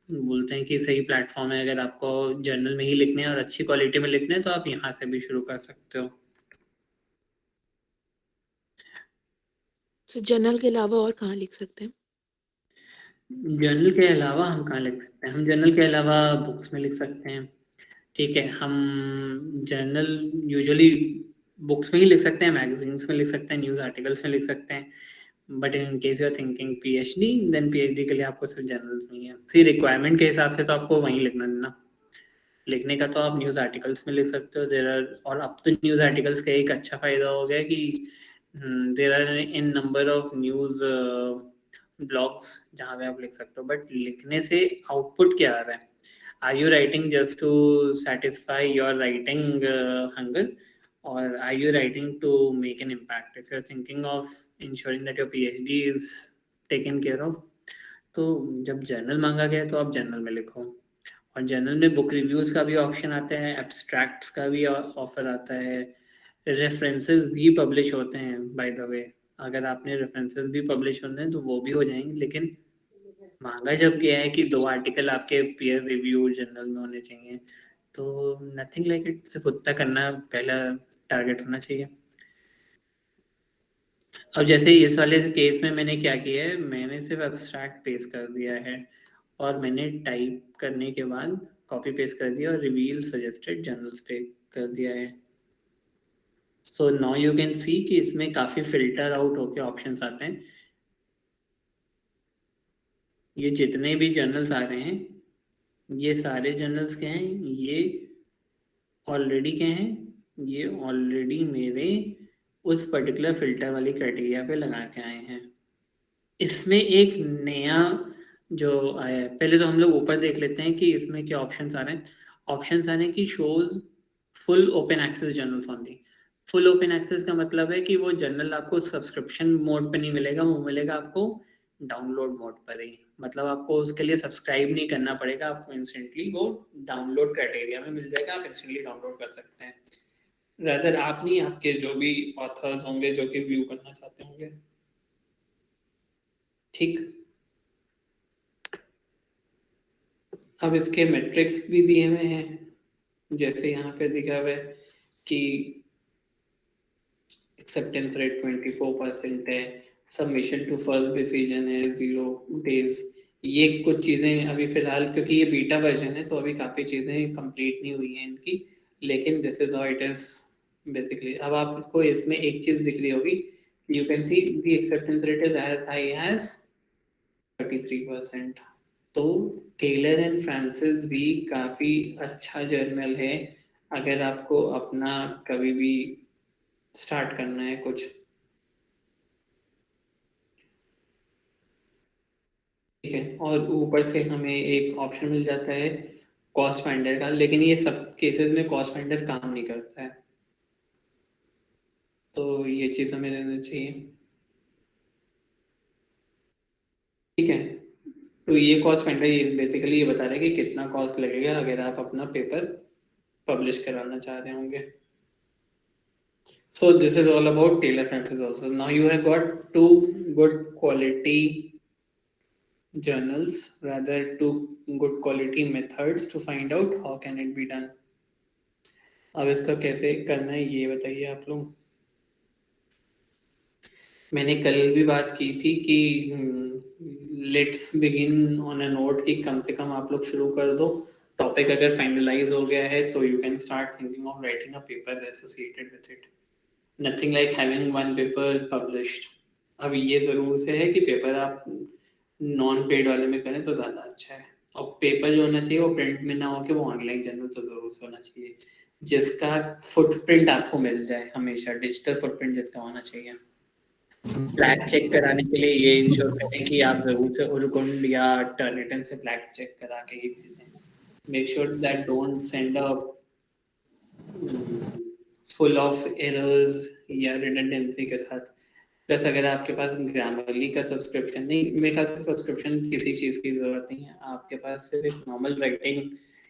बोलते हैं कि सही प्लेटफॉर्म है, अगर आपको जर्नल में ही लिखने हैं और अच्छी क्वालिटी में लिखने हैं तो आप यहाँ से भी शुरू कर सकते हो। सर जर्नल के अलावा और कहाँ लिख सकते हैं? जर्नल के अलावा हम कहाँ लिख सकते हैं, हम जर्नल के अलावा बुक्स में लिख सकते हैं। ठीक है, हम जर्नल यूजुअली बुक्स में ही लिख सकते हैं, मैगजीन्स में लिख सकते हैं, न्यूज़ आर्टिकल्स में लिख सकते हैं, but in case you are thinking PhD, then PhD के लिए आपको सिर्फ जर्नल में ही है। सी रिक्वायरमेंट के हिसाब से तो आपको वहीं लिखना है ना, लिखने का तो आप न्यूज़ आर्टिकल्स में लिख सकते हो। देर आर, और अब तो न्यूज़ आर्टिकल्स का एक अच्छा फ़ायदा हो गया कि there are in number of news blogs जहाँ पे आप लिख सकते हो, बट लिखने से आउटपुट क्या आ रहा है? Are you writing just to satisfy your writing hunger, or are you writing to make an impact? If you're thinking of ensuring that your PhD is taken care of, तो जब journal मांगा गया तो आप जर्नल में लिखो। और journal में बुक रिव्यूज़ का भी ऑप्शन आता है, एब्स्ट्रैक्ट्स का भी ऑफर आता है, रेफरेंसेस भी पब्लिश होते हैं बाय द वे। अगर आपने रेफरेंसेस भी पब्लिश होते हैं तो वो भी हो जाएंगे, लेकिन मांगा जब गया है कि 2 आर्टिकल आपके पीयर रिव्यू जर्नल में होने चाहिए, तो नथिंग लाइक इट, सिर्फ उतना करना पहला टारगेट होना चाहिए। अब जैसे इस वाले केस में मैंने क्या किया है, मैंने सिर्फ एब्स्ट्रैक्ट पेस्ट कर दिया है और मैंने टाइप करने के बाद कॉपी पेस्ट कर दिया और रिवील सजेस्टेड जर्नल्स पे कर दिया है। सो नाउ यू कैन सी कि इसमें काफ़ी फिल्टर आउट होके ऑप्शंस आते हैं। ये जितने भी जर्नल्स आ रहे हैं, ये सारे जर्नल्स क्या हैं, ये ऑलरेडी क्या हैं, ये ऑलरेडी मेरे उस पर्टिकुलर फिल्टर वाली क्राइटेरिया पे लगा के आए हैं। इसमें एक नया जो आया है, पहले तो हम लोग ऊपर देख लेते हैं कि इसमें क्या ऑप्शंस आ रहे हैं। ऑप्शंस आ रहे हैं कि shows full open access journals only. Full open access का मतलब है कि वो जर्नल आपको सब्सक्रिप्शन मोड पे नहीं मिलेगा, वो मिलेगा आपको डाउनलोड मोड पर ही। मतलब आपको उसके लिए सब्सक्राइब नहीं करना पड़ेगा, आपको इंस्टेंटली वो डाउनलोड क्राइटेरिया में मिल जाएगा, आप इंस्टेंटली डाउनलोड कर सकते हैं। रादर आप नहीं, आपके जो भी ऑथर्स होंगे जो कि व्यू करना चाहते होंगे। ठीक, अब इसके मेट्रिक्स भी दिए हुए हैं, जैसे यहाँ पे दिखा हुआ है कि एक्सेप्टेंस रेट 24% है, सबमिशन टू फर्स्ट डिसीजन है 0 days। ये कुछ चीज़ें अभी फिलहाल, क्योंकि ये बीटा वर्जन है तो अभी काफ़ी चीज़ें कंप्लीट नहीं हुई हैं इनकी, लेकिन this is how it is basically. अब आपको इसमें एक चीज़ दिख रही होगी, you can see the acceptance rate is as high as 33%। तो टेलर एंड फ्रांसिस भी काफ़ी अच्छा जर्नल है अगर आपको अपना कभी भी स्टार्ट करना है कुछ। ठीक है, और ऊपर से हमें एक ऑप्शन मिल जाता है कॉस्ट फाइंडर का, लेकिन ये सब केसेस में कॉस्ट फाइंडर काम नहीं करता है, तो ये चीज़ हमें रहना चाहिए। ठीक है, तो ये कॉस्ट फाइंडर ये बेसिकली ये बता रहा है कि कितना कॉस्ट लगेगा अगर आप अपना पेपर पब्लिश कराना चाह रहे होंगे। So this is all about Taylor Francis also. Now you have got two good quality journals, rather two good quality methods to find out how can it be done. अब इसका कैसे करना है ये बताइए आप लोग। मैंने कल भी बात की थी कि let's begin on a note कि कम से कम आप लोग शुरू कर दो। टॉपिक अगर फाइनलाइज हो गया है तो you can start thinking of writing a paper associated with it. Nothing like having one paper published. अब ये ज़रूर से है कि पेपर आप नॉन पेड वाले में करें तो ज़्यादा अच्छा है, और पेपर जो होना चाहिए वो प्रिंट में ना हो के वो ऑनलाइन जर्नल तो ज़रूर से होना चाहिए, जिसका फुटप्रिंट आपको मिल जाए, हमेशा डिजिटल फुटप्रिंट जिसका होना चाहिए। फ्लैग चेक कराने के लिए ये इंश्योर करें कि आप ज़रूर से उर्कुंड या टर्निटन से फ्लैग चेक करा के ही भेजें। Make sure that don't send a full of errors या रिडंडेंसी के साथ। प्लस अगर आपके पास ग्रामरली का सब्सक्रिप्शन नहीं, मेरे ख्याल से सब्सक्रिप्शन किसी चीज़ की ज़रूरत नहीं है, आपके पास सिर्फ नॉर्मल राइटिंग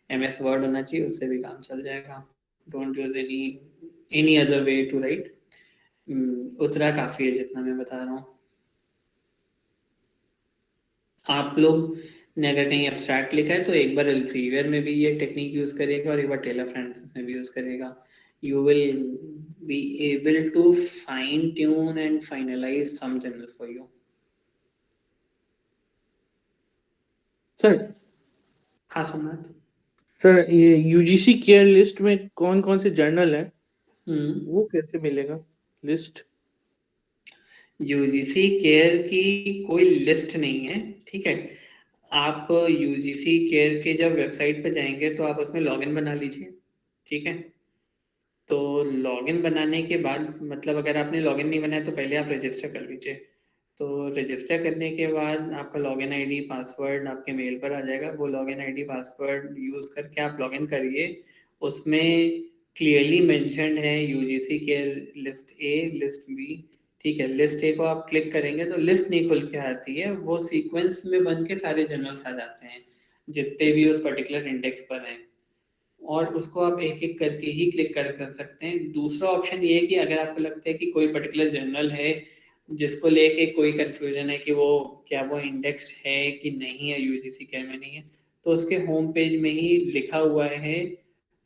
MS वर्ड होना चाहिए, उससे भी काम चल जाएगा। Don't use any other way to write, उतना काफ़ी है जितना मैं बता रहा हूँ। आप लोग ने अगर कहीं एब्स्ट्रैक्ट लिखा है तो एक बार एल्सेवियर में भी ये टेक्निक यूज़ करेगा और एक बार टेलर फ्रांसिस में भी यूज़ करेगा। You will be able to fine tune and finalize some journal for you. Sir हाँ सोमनाथ। सर ये यूजीसी केयर लिस्ट में कौन कौन से जर्नल हैं वो कैसे मिलेगा लिस्ट? यूजीसी केयर की कोई लिस्ट नहीं है, ठीक है। आप यूजीसी केयर के जब वेबसाइट पे जाएंगे तो आप उसमें लॉगिन बना लीजिए, ठीक है। तो लॉगिन बनाने के बाद, मतलब अगर आपने लॉगिन नहीं बनाया तो पहले आप रजिस्टर कर लीजिए। तो रजिस्टर करने के बाद आपका लॉगिन आईडी पासवर्ड आपके मेल पर आ जाएगा, वो लॉगिन आईडी पासवर्ड यूज़ करके आप लॉगिन करिए। उसमें क्लियरली मेंशन्ड है UGC care list A, list B, ठीक है। लिस्ट ए को आप क्लिक करेंगे तो लिस्ट नहीं खुल के आती है, वो सीक्वेंस में बन के सारे जर्नल्स आ जाते हैं जितने भी उस पर्टिकुलर इंडेक्स पर हैं, और उसको आप एक एक करके ही क्लिक कर सकते हैं। दूसरा ऑप्शन ये है कि अगर आपको लगता है कि कोई पर्टिकुलर जर्नल है जिसको लेके कोई कंफ्यूजन है कि वो क्या वो इंडेक्स है कि नहीं है, यूजीसी केयर में नहीं है, तो उसके होम पेज में ही लिखा हुआ है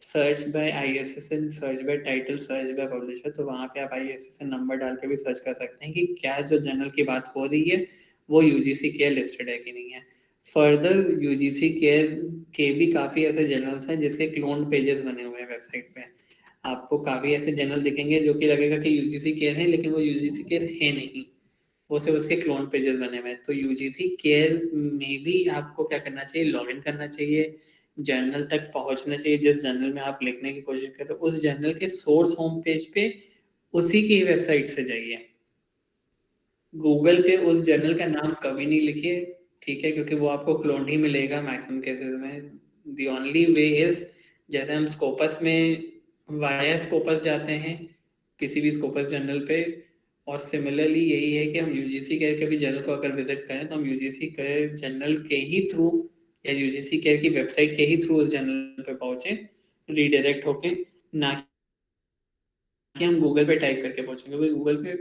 search by ISSN, search by title, search by publisher. तो वहाँ पे आप आईएसएसएन नंबर डाल के भी सर्च कर सकते हैं कि क्या जो जर्नल की बात हो रही है वो यूजीसी केयर लिस्टेड है कि नहीं है। फर्दर यूजीसी केयर के भी काफ़ी ऐसे जर्नल्स हैं जिसके क्लोन पेजेस बने हुए हैं वेबसाइट पे। आपको काफ़ी ऐसे जर्नल दिखेंगे जो कि लगेगा कि यूजीसी केयर है, लेकिन वो यूजीसी केयर है नहीं, वो सिर्फ उसके क्लोन पेजेस बने हुए हैं। तो यूजीसी केयर में भी आपको क्या करना चाहिए, लॉगिन करना चाहिए, जर्नल तक पहुंचना चाहिए जिस जर्नल में आप लिखने की कोशिश कर रहे हो, उस जर्नल के सोर्स होम पेज पे उसी की वेबसाइट से जाइए। गूगल पे उस जर्नल का नाम कभी नहीं लिखिए, ठीक है, क्योंकि वो आपको क्लोन ही मिलेगा मैक्सिमम केसेस में। द ओनली वे इज, जैसे हम स्कोपस में वाया स्कोपस जाते हैं किसी भी स्कोपस जर्नल पे, और सिमिलरली यही है कि हम यूजीसी केयर के भी जर्नल को अगर विजिट करें तो हम यूजीसी केयर जर्नल के ही थ्रू या यूजीसी केयर की वेबसाइट के ही थ्रू उस जर्नल पे पहुंचे, रीडायरेक्ट होके, ना कि हम गूगल पे टाइप करके पहुंचेंगे, क्योंकि गूगल पे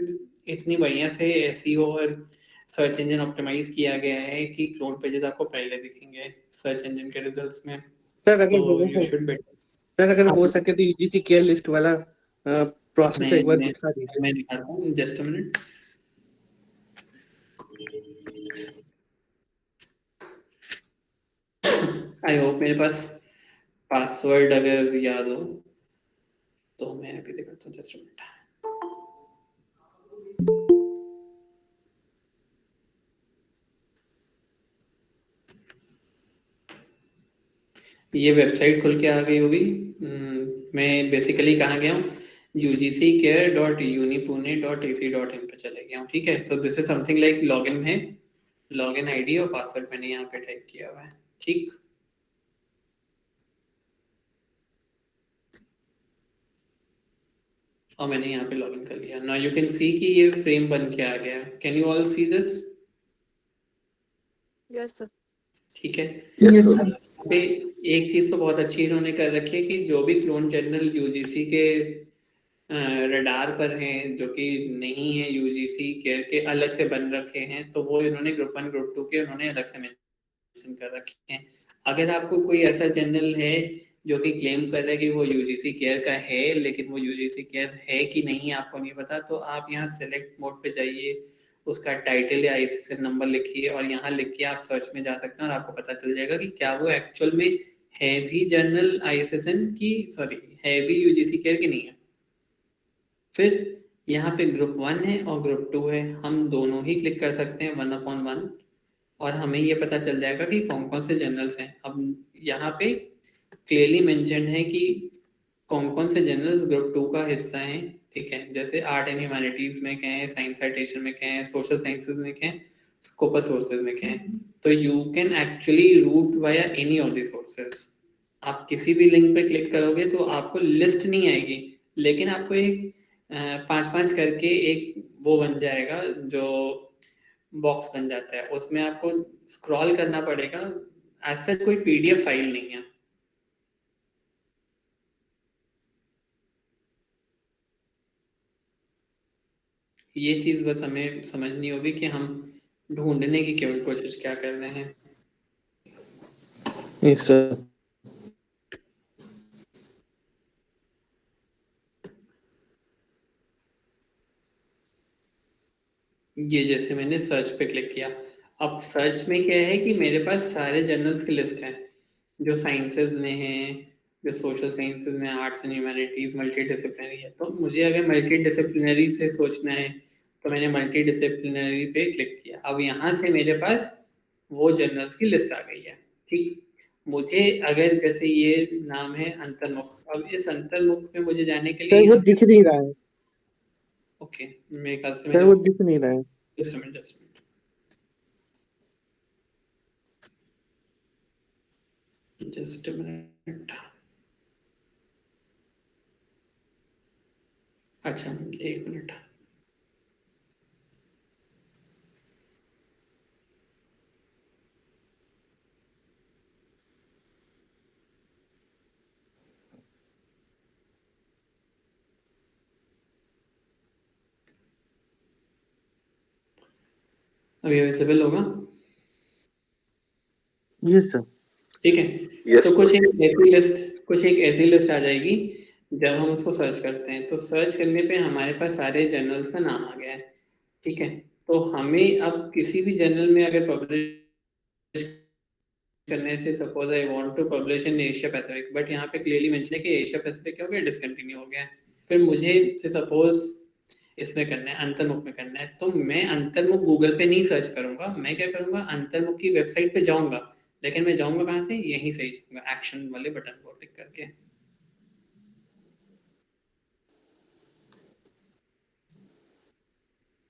इतनी बढ़िया से एसईओ और सर्च इंजन ऑप्टिमाइज किया गया है कि क्लोन पेजेस आपको पहले दिखेंगे सर्च इंजन के रिजल्ट्स में। सर अगर तो यू हो शुड बेट। सर अगर हाँ, हो सके तो यूजीसी केयर लिस्ट वाला प्रोसेस मैं एक बार मैं दिखा दीजिए। मैं दिखाता हूँ, just a minute. I hope मेरे पास पासवर्ड अगर याद हो तो मैं अभी दिखाता हूँ, जस्ट अ मिनट। ये वेबसाइट खुल के आ गई होगी। मैं बेसिकली कहाँ गया हूँ, ugckare.unipune.ac.in पे चले गया हूँ, ठीक है। तो this is something like login है, लॉगिन आईडी और पासवर्ड मैंने यहाँ पे टाइप किया हुआ है, ठीक। और मैंने यहाँ पे लॉगिन कर लिया। नाउ यू कैन सी कि ये फ्रेम बन के आ गया। Can you all see this? Yes sir. ठीक है। यस तो सर। यहाँ पे एक चीज तो बहुत अच्छी इन्होंने कर रखी है कि जो भी क्लोन जर्नल यूजीसी के रडार पर हैं, जो कि नहीं है यूजीसी केयर के, अलग से बन रखे हैं, तो वो इन्होंने ग्रुप 1 ग्रुप 2 के उन्होंने अलग से मेंशन कर रखे हैं। अगर आपको कोई ऐसा जर्नल है जो कि क्लेम कर रहा है कि वो यूजीसी केयर का है, लेकिन वो यूजीसी केयर है कि नहीं आपको नहीं पता, तो आप यहाँ सेलेक्ट मोड पे जाइए, उसका टाइटल या आईएसएसएन नंबर लिखिए और यहाँ लिख के आप सर्च में जा सकते हैं और आपको पता चल जाएगा कि क्या वो एक्चुअल में है भी जर्नल आईएसएसएन की, सॉरी, है भी यूजीसी केयर की नहीं है। फिर यहाँ पे ग्रुप 1 है और ग्रुप 2 है, हम दोनों ही क्लिक कर सकते हैं 1/1, और हमें ये पता चल जाएगा कि कौन कौन से जर्नल्स हैं। अब यहाँ पे क्लियरली मेंशन है कि कौन कौन से जर्नल्स ग्रुप 2 का हिस्सा हैं, ठीक है। जैसे आर्ट एंड ह्यूमैनिटीज में क्या है, साइंस साइटेशन में क्या है, सोशल साइंसेज में क्या है, स्कोपस सोर्सेज में क्या है। तो you can actually root via any of the sources. आप किसी भी लिंक पे क्लिक करोगे तो आपको लिस्ट नहीं आएगी, लेकिन आपको एक 5-5 करके एक वो बन जाएगा, जो बॉक्स बन जाता है, उसमें आपको स्क्रॉल करना पड़ेगा। ऐसा कोई पीडीएफ फाइल नहीं है। ये चीज बस हमें समझनी होगी कि हम ढूंढने की क्यों कोशिश क्या कर रहे हैं। Yes sir. ये जैसे मैंने सर्च पे क्लिक किया, अब सर्च में क्या है कि मेरे पास सारे जर्नल्स की लिस्ट है, जो साइंसेज में है, जो सोशल साइंसेज में, arts and humanities, multi disciplinary है। तो मुझे अगर मल्टी डिसिप्लिनरी से सोचना है तो मैंने मल्टी डिसिप्लिनरी पे क्लिक किया। अब यहाँ से मेरे पास वो जर्नल्स की लिस्ट आ गई है, ठीक। मुझे अगर जैसे ये नाम है अंतर्मुख, अब इस अंतर्मुख में मुझे जाने के सर लिए वो यहाँ, दिख नहीं रहा है। ओके, मेरे ख्याल से सर मैंने, वो दिख नहीं रहा है। Just minute, just minute, just minute. अच्छा, एक मिनट। अभी विजिबल होगा? जी सर। ठीक है। Yes, तो कुछ एक ऐसी लिस्ट आ जाएगी जब हम उसको सर्च करते हैं, तो सर्च करने पे हमारे पास सारे जर्नल्स का नाम आ गया है। ठीक है, तो हमें अब किसी भी जर्नल में अगर पब्लिश करने से, suppose I want to publish in Asia Pacific, but यहाँ पे क्लियरली मेंशन है कि एशिया पैसिफिक क्या हो गया, डिसकंटिन्यू हो गया है। फिर मुझे से सपोज इसमें करना है, अंतर्मुख में करना है, तो मैं अंतर्मुख गूगल पे नहीं सर्च करूंगा, मैं क्या करूंगा, अंतर्मुख की वेबसाइट पे जाऊंगा। लेकिन मैं जाऊंगा कहाँ से, यहीं से ही जाऊंगा, एक्शन वाले बटन को क्लिक करके।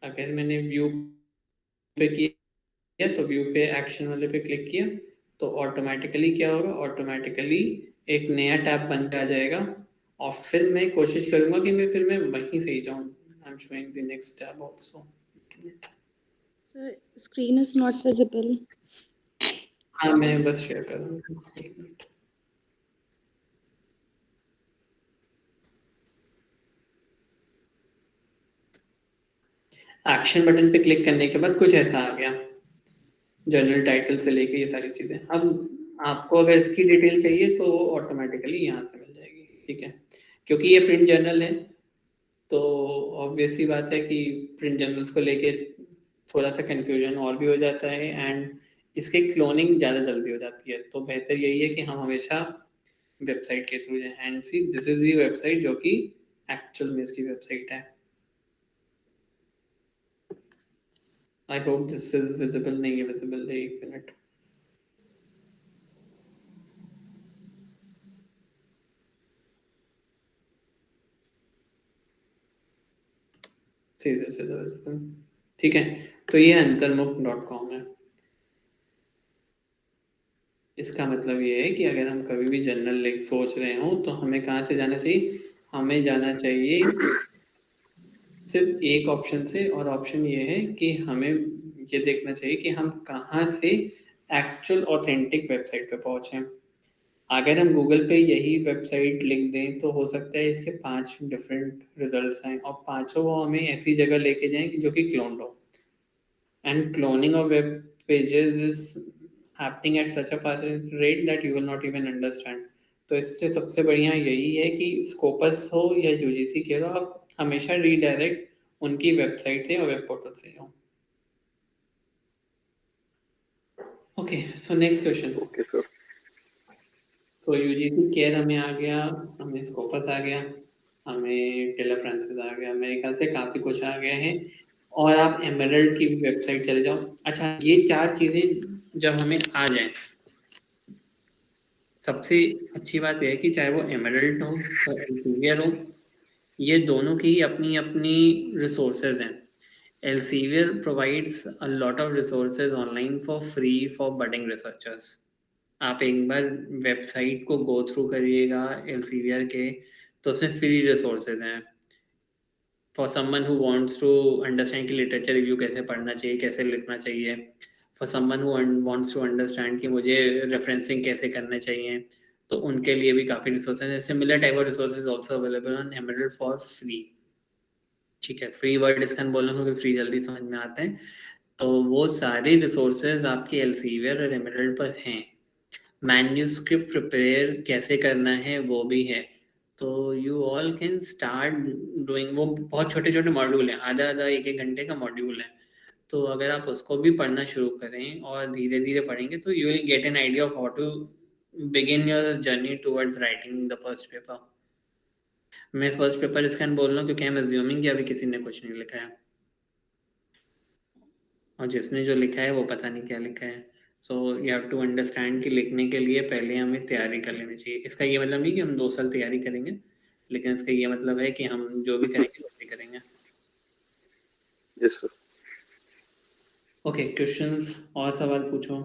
अगर मैंने व्यू पे किया तो व्यू पे एक्शन वाले पे क्लिक किया, तो ऑटोमेटिकली क्या होगा, ऑटोमेटिकली एक नया टैब बन के आ जाएगा। और फिर मैं कोशिश करूंगा कि मैं वहीं से ही जाऊं। I am showing the next tab also. Sir, screen is not visible. हाँ, मैं बस शेयर कर रहा हूँ, एक मिनट। एक्शन बटन पे क्लिक करने के बाद कुछ ऐसा आ गया, जर्नल टाइटल से लेके ये सारी चीजें। अब आपको अगर इसकी डिटेल चाहिए तो ऑटोमेटिकली यहाँ से मिल जाएगी। ठीक है, क्योंकि ये प्रिंट जर्नल है, तो ऑब्वियस सी बात है कि प्रिंट जर्नल्स को लेके थोड़ा सा कंफ्यूजन और भी हो जाता है, एंड इसके क्लोनिंग ज़्यादा जल्दी हो जाती है। तो बेहतर यही है कि हम हमेशा वेबसाइट के थ्रू जाएं। And see, this is the website जो कि एक्चुअल में इसकी वेबसाइट है। I hope this is visible. नहीं है विजिबल, एक मिनट। ठीक है, तो ये अंतर्मुख.com है। इसका मतलब ये है कि अगर हम कभी भी जर्नल लिख सोच रहे हो तो हमें कहाँ से जाना चाहिए, हमें जाना चाहिए सिर्फ एक ऑप्शन से, और ऑप्शन ये है कि हमें ये देखना चाहिए कि हम कहाँ से एक्चुअल ऑथेंटिक वेबसाइट पे पहुँचे। अगर हम गूगल पे यही वेबसाइट लिख दें तो हो सकता है इसके 5 डिफरेंट रिजल्ट्स आएँ, और पांचों वो हमें ऐसी जगह लेके जाएं कि जो कि क्लोन्ड हो। And cloning of web pages is happening at such a fast rate that you will not even understand. तो इससे सबसे बढ़िया यही है कि स्कोपस हो या यूजीसी के हो, आप हमेशा रीडायरेक्ट उनकी वेबसाइट से और वेब पोर्टल से हो। Okay, so next question. okay, sir. तो यूजीसी केयर हमें आ गया, हमें स्कोपस आ गया, हमें टेलर फ्रांसिस आ गया, मेरे ख्याल से काफ़ी कुछ आ गया है। और आप एमरल्ड की वेबसाइट चले जाओ। अच्छा, ये 4 चीज़ें जब हमें आ जाए, सबसे अच्छी बात यह है कि चाहे वो एमरल्ड हो या एल्सेवियर हो, ये दोनों की अपनी अपनी रिसोर्सेज हैं। Elsevier provides a lot of resources online for free for budding researchers. आप एक बार वेबसाइट को गो थ्रू करिएगा एल्सेवियर के, तो उसमें फ्री रिसोर्सेज हैं for someone who wants to understand कि लिटरेचर रिव्यू कैसे पढ़ना चाहिए, कैसे लिखना चाहिए। For someone who wants to understand कि मुझे रेफरेंसिंग कैसे करने चाहिए, तो उनके लिए भी काफ़ी रिसोर्सेज हैं। Similar type of resources also available on emerald for free. ठीक है, फ्री वर्ड इसका बोलना क्योंकि फ्री जल्दी समझ में आते हैं। तो वो सारे रिसोर्सेज आपके एल्सेवियर और एमरल्ड पर हैं। मैन्यूस्क्रिप्ट प्रिपेयर कैसे करना है वो भी है। तो you all can start doing. वो बहुत छोटे छोटे मॉड्यूल हैं, आधा आधा एक एक घंटे का मॉड्यूल है। तो अगर आप उसको भी पढ़ना शुरू करें और धीरे धीरे पढ़ेंगे तो you will get an idea of how to begin your journey towards writing the first paper. मैं फर्स्ट पेपर इसका बोल रहा हूँ क्योंकि आई एम अज्यूमिंग कि अभी किसी ने कुछ नहीं लिखा है, और जिसने जो लिखा है वो पता नहीं क्या लिखा है। So you have to understand कि लिखने के लिए पहले हमें तैयारी कर लेनी चाहिए। इसका ये मतलब नहीं कि हम 2 साल तैयारी करेंगे, लेकिन इसका ये मतलब है कि हम जो भी करेंगे वो भी करेंगे। Yes, sir. ओके, क्वेश्चंस और सवाल पूछो।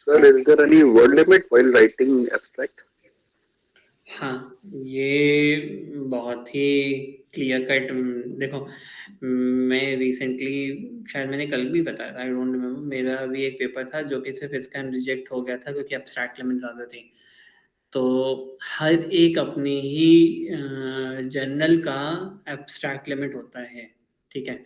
Sir, is there any word limit while writing abstract? हाँ, ये बहुत ही क्लियर कट। देखो, मैं रिसेंटली, शायद मैंने कल भी बताया था, आई डोंट रिमेम्बर, मेरा भी एक पेपर था जो कि सिर्फ इसका रिजेक्ट हो गया था क्योंकि एब्स्ट्रैक्ट लिमिट ज़्यादा थी। तो हर एक अपनी ही जर्नल का एब्स्ट्रैक्ट लिमिट होता है, ठीक है।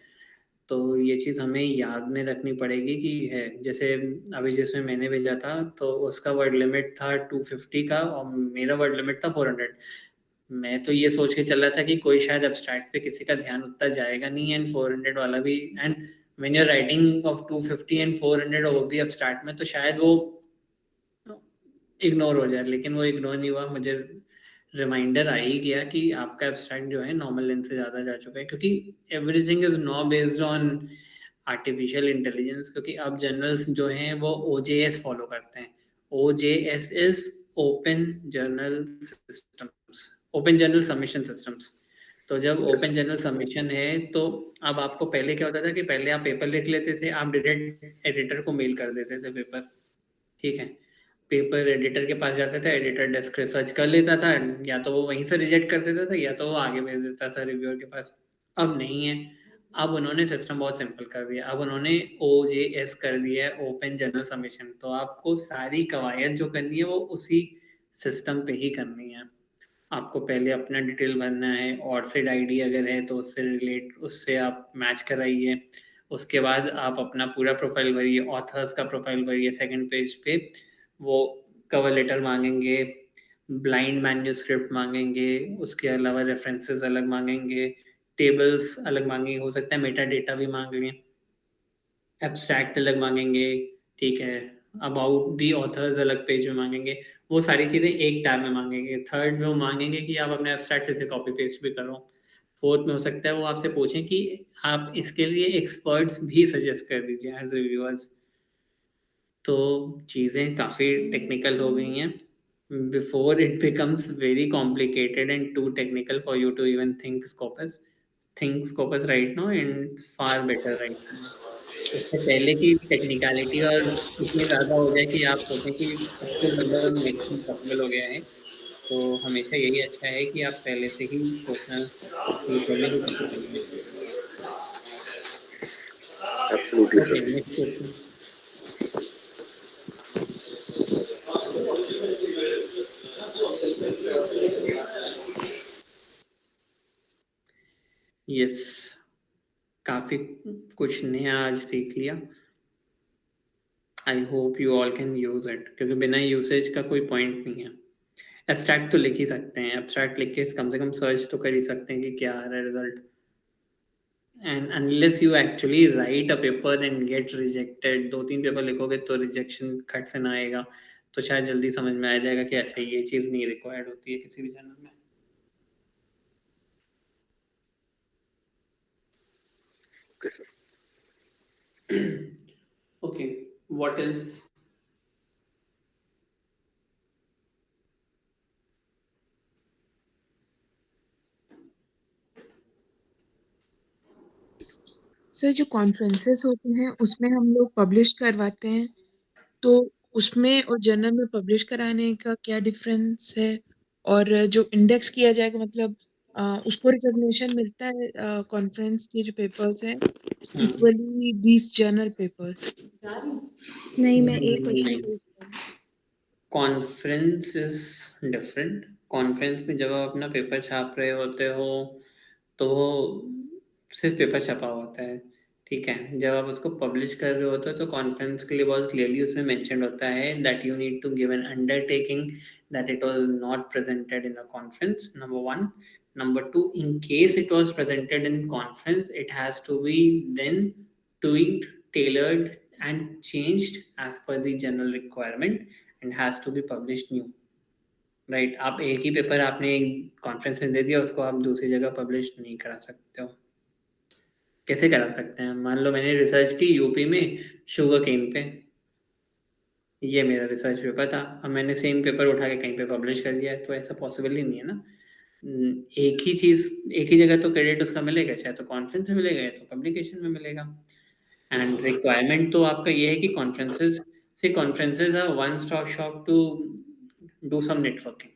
तो ये चीज़ हमें याद में रखनी पड़ेगी कि है, जैसे अभी जिसमें मैंने भेजा था तो उसका वर्ड लिमिट था 250 का और मेरा वर्ड लिमिट था 400। मैं तो ये सोच के चल रहा था कि कोई शायद एब्स्ट्रैक्ट पे किसी का ध्यान उतना जाएगा नहीं, एंड 400 वाला भी, and when you are writing of 250 and 400 और वो भी एब्स्ट्रैक्ट में, तो शायद वो इग्नोर हो जाए, लेकिन वो इग्नोर नहीं हुआ। मुझे रिमाइंडर आ ही गया कि आपका एब्स्ट्रैक्ट जो है नॉर्मल लेंथ से ज़्यादा जा चुका है, क्योंकि everything is now based on artificial intelligence. क्योंकि अब जर्नल्स जो हैं वो OJS फॉलो करते हैं। OJS is open journal systems, open journal submission systems. तो जब ओपन जर्नल सबमिशन है तो अब आपको पहले क्या होता था कि पहले आप पेपर लिख लेते थे, आप डायरेक्ट एडिटर को मेल कर देते थे पेपर, ठीक है। पेपर एडिटर के पास जाता था, एडिटर डेस्क रिसर्च कर लेता था, या तो वो वहीं से रिजेक्ट कर देता था या तो वो आगे भेज देता था रिव्यूअर के पास। अब नहीं है, अब उन्होंने सिस्टम बहुत सिंपल कर दिया। अब उन्होंने OJS कर दिया है, ओपन जर्नल सबमिशन। तो आपको सारी कवायद जो करनी है वो उसी सिस्टम पे ही करनी है। आपको पहले अपना डिटेल भरना है, और सेड आईडी अगर है तो उससे रिलेट, उससे आप मैच कराइए। उसके बाद आप अपना पूरा प्रोफाइल भरिए, ऑथर्स का प्रोफाइल भरिए। सेकंड पेज पे वो कवर लेटर मांगेंगे, ब्लाइंड मैन्यूस्क्रिप्ट मांगेंगे, उसके अलावा रेफरेंसेस अलग मांगेंगे, टेबल्स अलग मांगेंगे, हो सकता है मेटा डेटा भी मांग लें, एब्स्ट्रैक्ट अलग मांगेंगे, ठीक है, अबाउट दी ऑथर्स अलग पेज में मांगेंगे। वो सारी चीज़ें एक टैब में मांगेंगे। थर्ड में वो मांगेंगे कि आप अपने एब्स्ट्रैक्ट फिर से कॉपी पेस्ट भी करो। फोर्थ में हो सकता है वो आपसे पूछें कि आप इसके लिए एक्सपर्ट्स भी सजेस्ट कर दीजिए एज रिव्यूअर्स। तो चीज़ें काफ़ी टेक्निकल हो गई हैं। Before it becomes very complicated and too technical for you to even think Scopus right now, and far better right now. उससे पहले की टेक्निकलिटी और इतनी ज़्यादा हो जाए कि आप सोचें कि अब तो मतलब नेक्स्ट पॉसिबल हो गया है। तो हमेशा यही अच्छा है कि आप पहले से ही सोचना कि पहले ही कैसे करना है। Absolutely, okay, sir. Next question. Yes, काफ़ी कुछ नया आज सीख लिया। I hope you all can use it, क्योंकि बिना यूसेज का कोई पॉइंट नहीं है। एब्स्ट्रैक्ट तो लिख ही सकते हैं, एब्स्ट्रैक्ट लिख के कम से कम सर्च तो कर ही सकते हैं कि क्या आ रहा है result. And unless you actually right a paper and get rejected, 2-3 paper लिखोगे तो रिजेक्शन खट से ना आएगा, तो शायद जल्दी समझ में आ जाएगा कि अच्छा ये चीज़ नहीं रिक्वायर्ड होती है किसी भी जर्नल में। Okay, sir. Okay, what else? Sir जो कॉन्फ्रेंसेस होते हैं उसमें हम लोग पब्लिश करवाते हैं, तो उसमें और जर्नल में पब्लिश कराने का क्या डिफरेंस है? और जो इंडेक्स किया जाएगा मतलब उसको रिकॉग्निशन मिलता है कॉन्फ्रेंस के जो पेपर्स हैं इक्वली दीस जर्नल पेपर्स? नहीं, मैं एक क्वेश्चन नहीं, पूछ रही हूँ। Conference is different. कॉन्फ्रेंस में जब आप अपना पेपर छाप रहे होते हो तो वो सिर्फ पेपर छपा होता है, ठीक है। जब आप उसको पब्लिश कर रहे होते हो तो कॉन्फ्रेंस के लिए बहुत क्लियरली उसमें मेंशन होता है that you need to give an undertaking that it was not presented in a conference, number 1। Number 2, in case it was presented in conference, it has to be then tweaked, tailored and changed as per the general requirement and has to be published new, right. आप एक ही paper आपने conference में दे दिया, उसको आप दूसरी जगह publish नहीं करा सकते हो। कैसे करा सकते हैं? मान लो मैंने रिसर्च की यूपी में शुगर केन पे, ये मेरा रिसर्च पेपर था, अब मैंने सेम पेपर उठा के कहीं पे पब्लिश कर दिया, तो ऐसा पॉसिबल ही नहीं है ना। एक ही चीज़, एक ही जगह तो क्रेडिट उसका मिलेगा, चाहे तो कॉन्फ्रेंस में मिलेगा या तो पब्लिकेशन में मिलेगा। एंड रिक्वायरमेंट तो आपका ये है कि conferences See, conferences are one-stop shop to do some networking.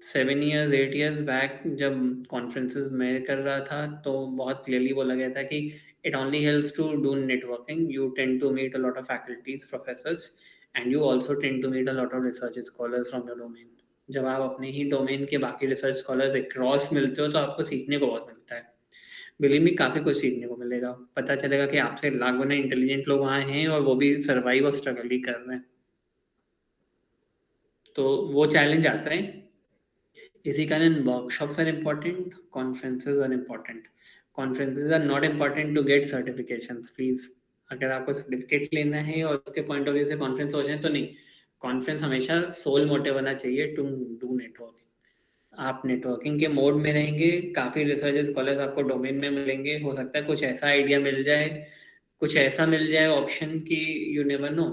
7 years 8 years back जब कॉन्फ्रेंसेस मैं कर रहा था तो बहुत क्लियरली बोला गया था कि it only helps to do networking. You tend to meet a lot of faculties, professors, and you also tend to meet a lot of research scholars from your domain. जब आप अपने ही डोमेन के बाकी research scholars across मिलते हो तो आपको सीखने को बहुत मिलता है. बिलीव मी, काफ़ी कुछ सीखने को मिलेगा. पता चलेगा कि आपसे लाख गुना इंटेलिजेंट लोग वहाँ हैं और वो भी सर्वाइव और स्ट्रगल ही कर रहे हैं. तो वो चैलेंज आता है. इसी कारण workshops are important, conferences are important. Conferences are not important to get certifications. Please, अगर आपको सर्टिफिकेट लेना है और उसके पॉइंट ऑफ व्यू से कॉन्फ्रेंस हो जाए तो नहीं. कॉन्फ्रेंस हमेशा सोल मोटिव होना चाहिए टू डू नेटवर्किंग. आप नेटवर्किंग के मोड में रहेंगे, काफ़ी रिसर्च स्कॉलर्स आपको डोमेन में मिलेंगे. हो सकता है कुछ ऐसा आइडिया मिल जाए, कुछ ऐसा मिल जाए ऑप्शन की यू नेवर नो.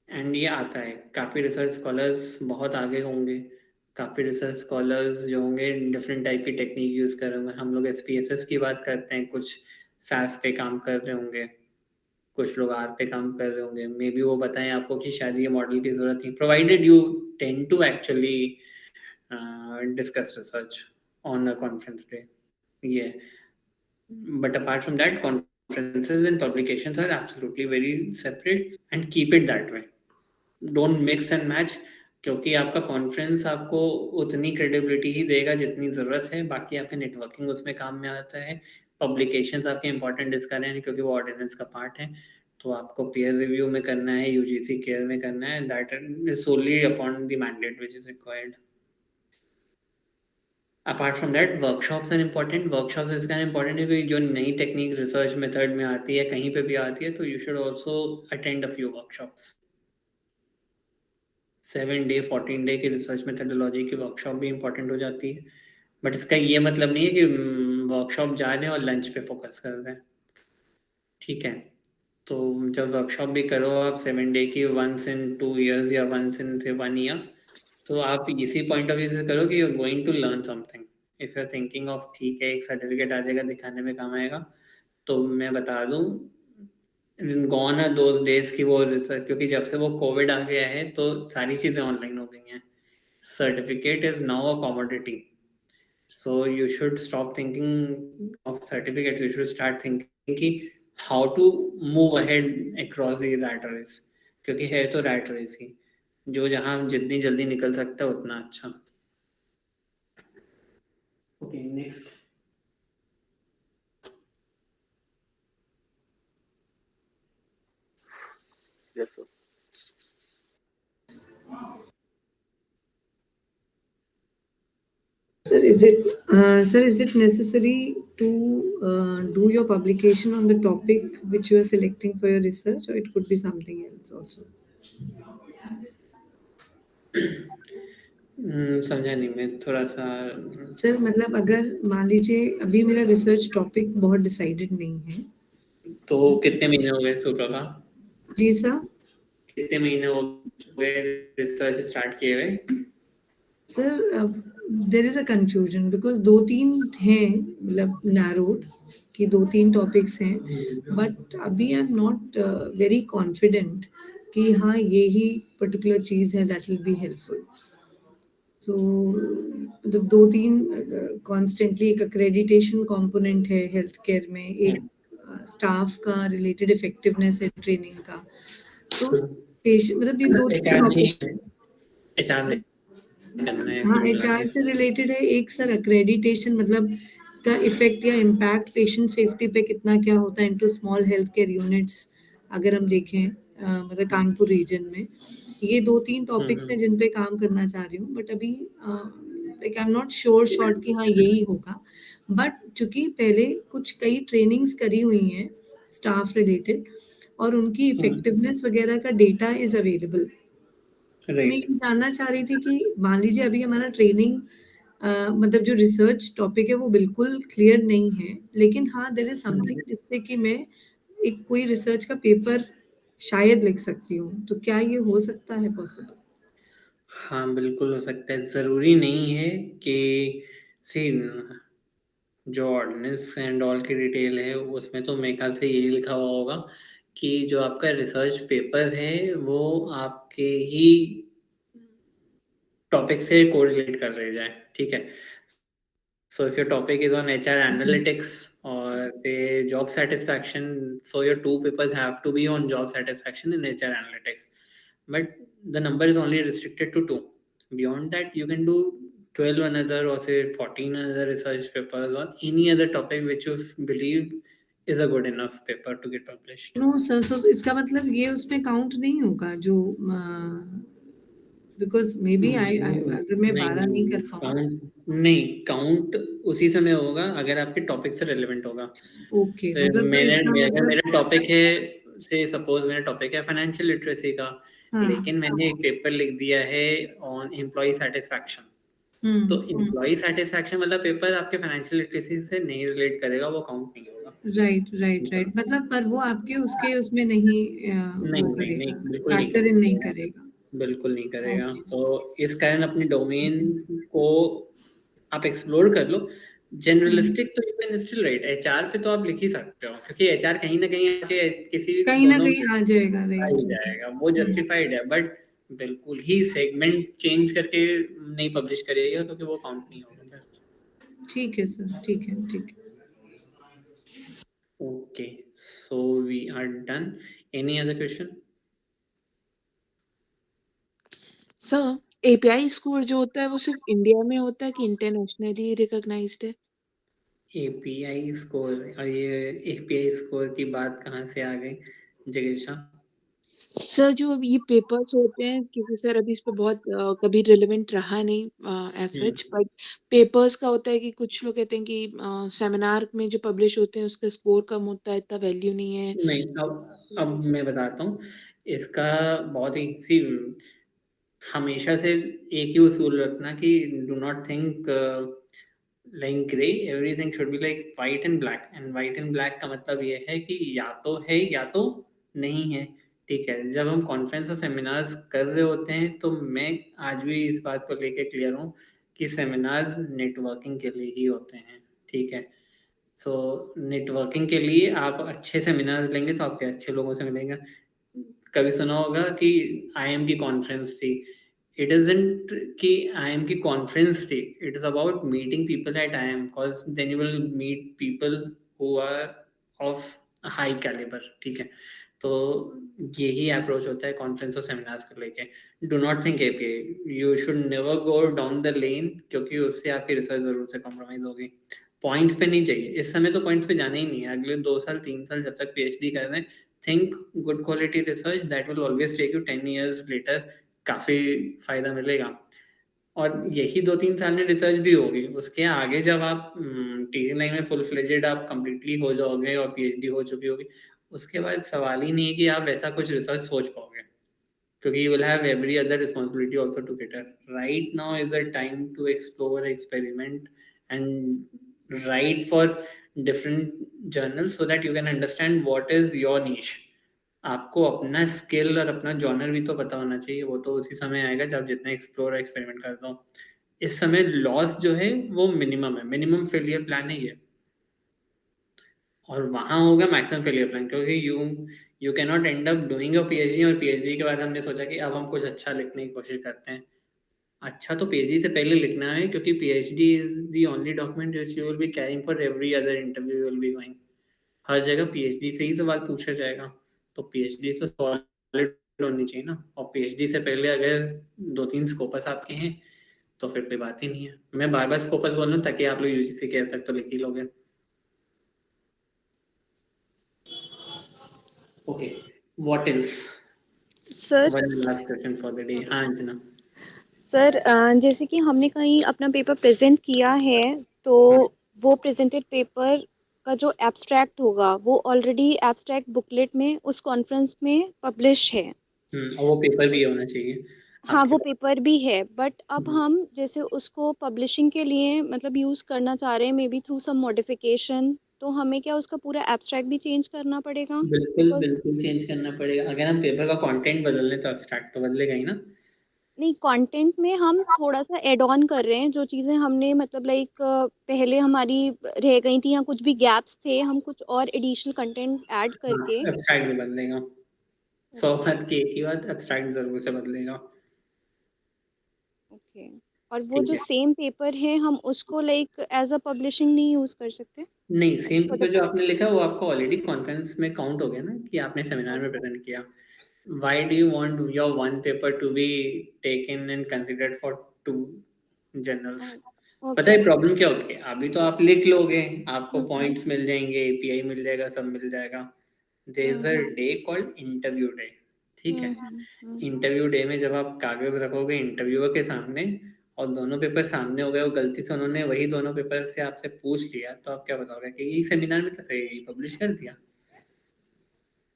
एंड ये आता है, काफ़ी रिसर्च स्कॉलर्स बहुत आगे होंगे. काफ़ी रिसर्च स्कॉलर्स जो होंगे डिफरेंट टाइप की टेक्निक यूज़ कर रहे होंगे. हम लोग SPSS की बात करते हैं, कुछ SAS पे काम कर रहे होंगे, कुछ लोग R पे काम कर रहे होंगे. मे बी वो बताएं आपको कि शायद ये मॉडल की ज़रूरत नहीं, provided you tend to actually discuss research on a conference day. Yeah. But apart from that, conferences and publications are absolutely very separate and keep it that way. Don't mix and match, क्योंकि आपका conference आपको उतनी credibility ही देगा जितनी ज़रूरत है. बाकी आपका नेटवर्किंग उसमें काम में आता है. पब्लिकेशंस आपके इंपॉर्टेंट इसका रहे हैं क्योंकि वो ऑर्डिनेंस का पार्ट है. तो आपको पीयर रिव्यू में करना है, UGC केयर में करना है. That is solely upon the mandate which is required. Apart from that, workshops are important. Workshops इस कारण इम्पॉर्टेंट है क्योंकि जो नई टेक्निक रिसर्च मेथड में आती है, कहीं पे भी आती है, तो you should also attend a few workshops. 7 day 14 day की रिसर्च मेथडोलॉजी की वर्कशॉप भी इम्पॉर्टेंट हो जाती है. बट इसका ये मतलब नहीं है कि वर्कशॉप जा रहे हैं और लंच पे फोकस कर रहे हैं. ठीक है, तो जब वर्कशॉप भी करो आप 7 डे की, वंस इन 2 years या वंस इन 1 year, तो आप इसी पॉइंट ऑफ व्यू से करो कि you are going to learn something. If you are thinking of ठीक है एक सर्टिफिकेट आ जाएगा, दिखाने में काम आएगा, तो मैं बता दूं, गॉन आर दोज डेज की वो रिसर्च. क्योंकि जब से वो कोविड आ गया है तो सारी चीज़ें ऑनलाइन हो गई हैं. Certificate is now a commodity. So you should stop thinking of certificates. You should start thinking कि how to move ahead across the rat race. क्योंकि है तो rat race ही, जो जहाँ जितनी जल्दी निकल सकता है उतना अच्छा. Okay, next. Yes, sir. Sir, is it necessary to do your publication on the topic which you are selecting for your research, or it could be something else also? समझा नहीं मैं थोड़ा सा. सर मतलब अगर मान लीजिए अभी मेरा रिसर्च टॉपिक बहुत डिसाइडेड नहीं है, तो कितने महीने हो गए सुप्रभा? जी सर. कितने महीने हो गए रिसर्च स्टार्ट किए हुए? Sir there is a confusion because 2-3 हैं, मतलब नैरोड कि 2-3 टॉपिक्स हैं, बट अभी I am not very confident कि हाँ ये ही पर्टिकुलर चीज़ है दैट विल बी हेल्पफुल. सो मतलब 2-3 कॉन्स्टेंटली, एक अक्रेडिटेशन कंपोनेंट है हेल्थ केयर में, एक स्टाफ का रिलेटेड इफेक्टिवनेस है ट्रेनिंग का. तो पेशेंट मतलब ये 2-3 टॉपिक. HR हाँ, HR से रिलेटेड है. एक सर अक्रेडिटेशन मतलब का इफेक्ट या इम्पैक्ट पेशेंट सेफ्टी पे कितना क्या होता है into small health care units, अगर हम देखें मतलब कानपुर रीजन में. ये 2-3 टॉपिक्स हैं जिन पे काम करना चाह रही हूँ, बट अभी like I am not sure कि हाँ यही होगा. बट चूंकि पहले कुछ कई ट्रेनिंग्स करी हुई हैं स्टाफ रिलेटेड और उनकी इफेक्टिवनेस वगैरह का डेटा इज अवेलेबल. मैं ये जानना चाह रही थी कि मान लीजिए अभी हमारा ट्रेनिंग मतलब जो रिसर्च टॉपिक है वो बिल्कुल क्लियर नहीं है, लेकिन हाँ देयर इज समथिंग जिससे कि मैं एक कोई रिसर्च का पेपर शायद लिख सकती हूँ. तो क्या ये हो सकता है पॉसिबल? हाँ, बिल्कुल हो सकता है. ज़रूरी नहीं है कि सी जो ऑर्डिनेंस एंड ऑल की डिटेल है उसमें तो मेरे ख्याल से यही लिखा हुआ होगा कि जो आपका रिसर्च पेपर है वो आपके ही टॉपिक से कोरिलेट कर रहे जाए, ठीक है। So if your topic is on HR analytics or say job satisfaction, so your two papers have to be on job satisfaction and HR analytics. But the number is only restricted to 2. Beyond that, you can do 12 another or say 14 another research papers on any other topic which you believe is a good enough paper to get published. No sir, so इसका मतलब ये उसमें count नहीं होगा जो because may B I अगर मैं 12 नहीं कर पाऊँ काउंट उसी समय होगा अगर आपके टॉपिक से रिलेवेंट होगा। ओके से मतलब तो इसका मतलब मेरा टॉपिक है, से सपोज मेरा टॉपिक है फाइनेंशियल लिटरेसी का, लेकिन मैंने एक पेपर लिख दिया है ऑन एम्प्लॉय सेटिस्फैक्शन, तो एम्प्लॉय सेटिस्फैक्शन वाला पेपर आपके फाइनेंशियल लिटरेसी से नहीं रिलेट करेगा, वो काउंट नहीं होगा। राइट मतलब पर वो आपके उसके उसमें नहीं नहीं बिल्कुल फैक्टर इन नहीं करेगा, बिल्कुल नहीं करेगा। तो इस कारण अपने डोमेन को आप एक्सप्लोर कर लो। जनरलिस्टिक तो you can still right, HR पे तो आप लिख ही सकते हो क्योंकि एचआर कहीं ना कहीं आपके किसी कहीं ना कहीं आ जाएगा, जाएगा, वो जस्टिफाइड है। बट बिल्कुल ही सेगमेंट चेंज करके नहीं पब्लिश करिएगा क्योंकि वो काउंट नहीं होगा फिर। ठीक है सर, ठीक है। Okay, so we are done. Any other question? Sir API score जो होता है वो सिर्फ इंडिया में होता है कि इंटरनेशनली रिकॉग्नाइज्ड है? एपीआई स्कोर, और ये एपीआई स्कोर की बात कहाँ से आ गई जगेशा? सर जो ये पेपर्स होते हैं, क्योंकि सर अभी इस पे बहुत कभी रिलेवेंट रहा नहीं एज सच, बट पेपर्स का होता है कि कुछ लोग कहते हैं कि सेमिनार में जो पब्लिश होते हैं उसका स्कोर कम होता है, इतना वैल्यू नहीं है। नहीं, अब मैं बताता हूँ इसका। बहुत ही सी हमेशा से एक ही उसूल रखना कि do not think like grey, everything should be like white and black. And white and black का मतलब ये है कि या तो है या तो नहीं है, ठीक है। जब हम कॉन्फ्रेंस और सेमिनार्स कर रहे होते हैं तो मैं आज भी इस बात को लेके क्लियर हूँ कि सेमिनार्स नेटवर्किंग के लिए ही होते हैं, ठीक है। सो नेटवर्किंग के लिए आप अच्छे सेमिनार्स लेंगे तो आपके अच्छे लोगों से मिलेंगे। कभी सुना होगा कि IIM की कॉन्फ्रेंस थी, इट इजंट कि IIM की कॉन्फ्रेंस थी, it is about meeting people at IIM because then you will meet people who are of high calibre, ठीक है। तो यही अप्रोच होता है कॉन्फ्रेंस और सेमिनार्स को लेके। Do not think API, you should never go down the lane क्योंकि उससे आपकी रिसर्च जरूर से कॉम्प्रोमाइज होगी। पॉइंट्स पे नहीं चाहिए, इस समय तो पॉइंट्स पे जाना ही नहीं है। अगले 2 साल 3 साल जब तक पीएचडी कर रहे हैं, think good quality research that will always take you 10 years later, काफी फायदा मिलेगा। और यही 2-3 साल में रिसर्च भी होगी, उसके आगे जब आप टीचिंग लाइन में फुल फ्लेजेड आप कंप्लीटली हो जाओगे और पीएचडी हो चुकी होगी, उसके बाद सवाल ही नहीं है कि आप ऐसा कुछ रिसर्च सोच पाओगे क्योंकि you will have every other responsibility also to cater. Right now is the time to explore, experiment and write for different journals so that you can understand what is your niche. आपको अपना skill और अपना genre भी तो पता होना चाहिए, वो तो उसी समय आएगा जब जितना एक्सप्लोर एक्सपेरिमेंट करता हूँ। इस समय लॉस जो है वो मिनिमम है, मिनिमम फेलियर प्लान है ये, और वहाँ होगा मैक्सिमम फेलियर प्लान क्योंकि you can not and up doing a PhD और पीएचडी के बाद हमने सोचा कि अब हम कुछ अच्छा लिखने की कोशिश करते हैं। अच्छा तो पीएचडी से पहले लिखना है क्योंकि PhD is the only document which you will be carrying for every other interview you will be going. हर जगह पीएचडी से ही सवाल पूछा जाएगा, तो पीएचडी से सॉलिड होनी चाहिए ना। और पीएचडी से पहले अगर 2-3 स्कोपस आपके हैं तो फिर कोई बात ही नहीं है। मैं बार-बार स्कोपस बोल रहा हूँ ताकि आप लोग यूजीसी के तक तो लिख ही लोगे। Okay, what else? Sir One last question for the day. हाँ अंजना। सर जैसे कि हमने कहीं अपना पेपर प्रेजेंट किया है तो वो प्रेजेंटेड पेपर का जो एब्स्ट्रैक्ट होगा वो ऑलरेडी एब्स्ट्रैक्ट बुकलेट में उस कॉन्फ्रेंस में पब्लिश है। और वो पेपर भी होना चाहिए हाँ, आपके वो पास। पेपर भी है, बट अब हम जैसे उसको पब्लिशिंग के लिए मतलब यूज़ करना चाह रहे हैं maybe through some modification, तो हमें क्या उसका पूरा एब्स्ट्रैक्ट भी चेंज करना पड़ेगा? बिल्कुल बिकॉज बिल्कुल चेंज करना पड़ेगा। अगर हम पेपर का कंटेंट बदल लें तो एब्स्ट्रैक्ट तो बदलेगा ही ना। नहीं, कंटेंट में हम थोड़ा-सा ऐड ऑन कर रहे हैं, जो चीज़ें हमने मतलब लाइक पहले हमारी रह गई थी या कुछ भी गैप्स थे, हम कुछ और एडिशनल कंटेंट ऐड करके एब्स्ट्रैक्ट भी बदलेगा। सौगंध की एक ही बात, एब्स्ट्रैक्ट जरूर से बदलेगा। ओके। और वो ठीक जो है। सेम पेपर है हम उसको लाइक एज़ अ पब्लिशिंग नहीं यूज़ कर सकते? नहीं, सेम फॉर पेपर द जो आपने लिखा वो आपका ऑलरेडी कॉन्फ्रेंस में काउंट हो गया ना कि आपने सेमिनार में ओके। प्रेजेंट किया। Why do you want your one paper to be taken and considered for 2 journals? पता ओके, है ओके। प्रॉब्लम क्या होती है? अभी तो आप लिख लोगे, आपको हुँ, हुँ। पॉइंट्स मिल जाएंगे, एपीआई मिल जाएगा, सब मिल जाएगा। There hmm, is a hmm. Day called interview day. ठीक है? हुँ, हुँ, हुँ। इंटरव्यू डे में जब आप कागज रखोगे इंटरव्यूअर के सामने और दोनों पेपर सामने हो गए और गलती से उन्होंने वही दोनों पेपर से आपसे पूछ लिया, तो आप क्या बताओगे कि ये सेमिनार में तो सही पब्लिश कर दिया?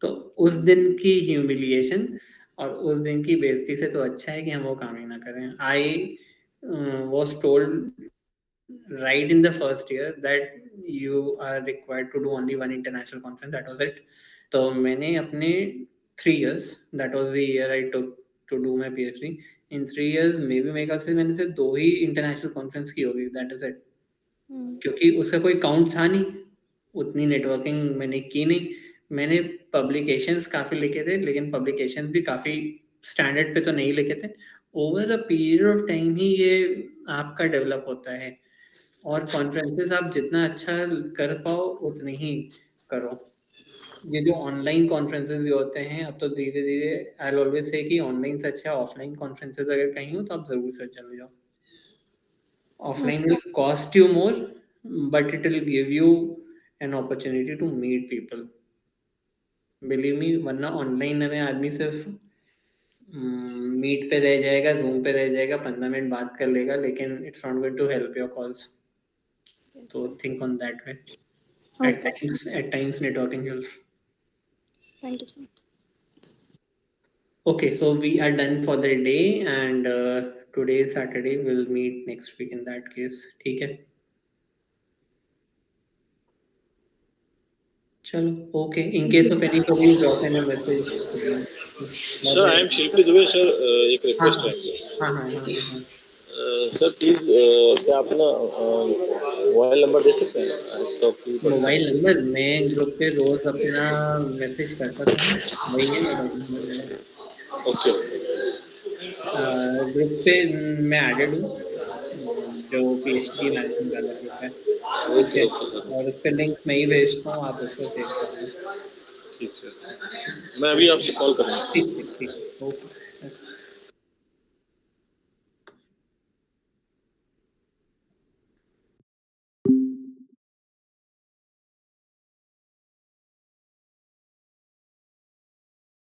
तो उस दिन की ह्यूमिलिएशन और उस दिन की बेइज्जती से तो अच्छा है कि हम वो काम ही ना करें। I was told right in the first year that you are required to do only one international conference. That was it. तो मैंने अपने 3 years, that was the year I took to do my PhD. In 3 years maybe मेरे ख्याल से मैंने सिर्फ 2 ही international conference की होगी, that is it. हुँ। क्योंकि उसका कोई काउंट था नहीं, उतनी नेटवर्किंग मैंने की नहीं। मैंने पब्लिकेशंस काफ़ी लिखे थे, लेकिन पब्लिकेशन भी काफ़ी स्टैंडर्ड पे तो नहीं लिखे थे। Over a period of time ही ये आपका डेवलप होता है। और कॉन्फ्रेंसेस आप जितना अच्छा कर पाओ उतने ही करो। ये जो ऑनलाइन कॉन्फ्रेंसेस भी होते हैं अब तो धीरे-धीरे आई विल ऑलवेज से कि ऑनलाइन से अच्छा ऑफलाइन कॉन्फ्रेंसेस अगर कहीं हो तो आप ज़रूर से चले जाओ। Offline okay. Will cost you more but it will give you an opportunity to meet people. Believe me, वरना ऑनलाइन में आदमी सिर्फ मीट पे रह जाएगा, ज़ूम पे रह जाएगा, 15 मिनट बात कर लेगा, लेकिन it's not going to help your cause. Yes So sir. think on that way. Okay, At times networking helps. Thank you sir. Okay, so we are done for the day, and today is Saturday. We'll meet next week in that case. ठीक है? चलो, okay. In ठीक है case of sir. any queries, drop in a message. बहुत sir I am बढ़िया। शिल्पी Dubey sir, एक हाँ request हाँ है आपसे। हाँ हाँ हाँ हाँ हाँ। सर प्लीज क्या आप ना मोबाइल नंबर दे सकते हैं? तो आपकी मोबाइल पर्सनल नंबर मैं ग्रुप पे रोज अपना मैसेज करता था ना, वही है मोबाइल नंबर मेरा। ओके। ग्रुप पे मैं एडेड हूँ, जो पीएचडी की मैनेजमेंट वाला ग्रुप है। ठीक ओके है? Okay sir. और उस पे लिंक मैं ही भेजता हूँ, आप उसको सेव कर लो। ठीक सर, ठीक है? मैं अभी ओके, आपसे कॉल करूँगा सर। ठीक, ओके।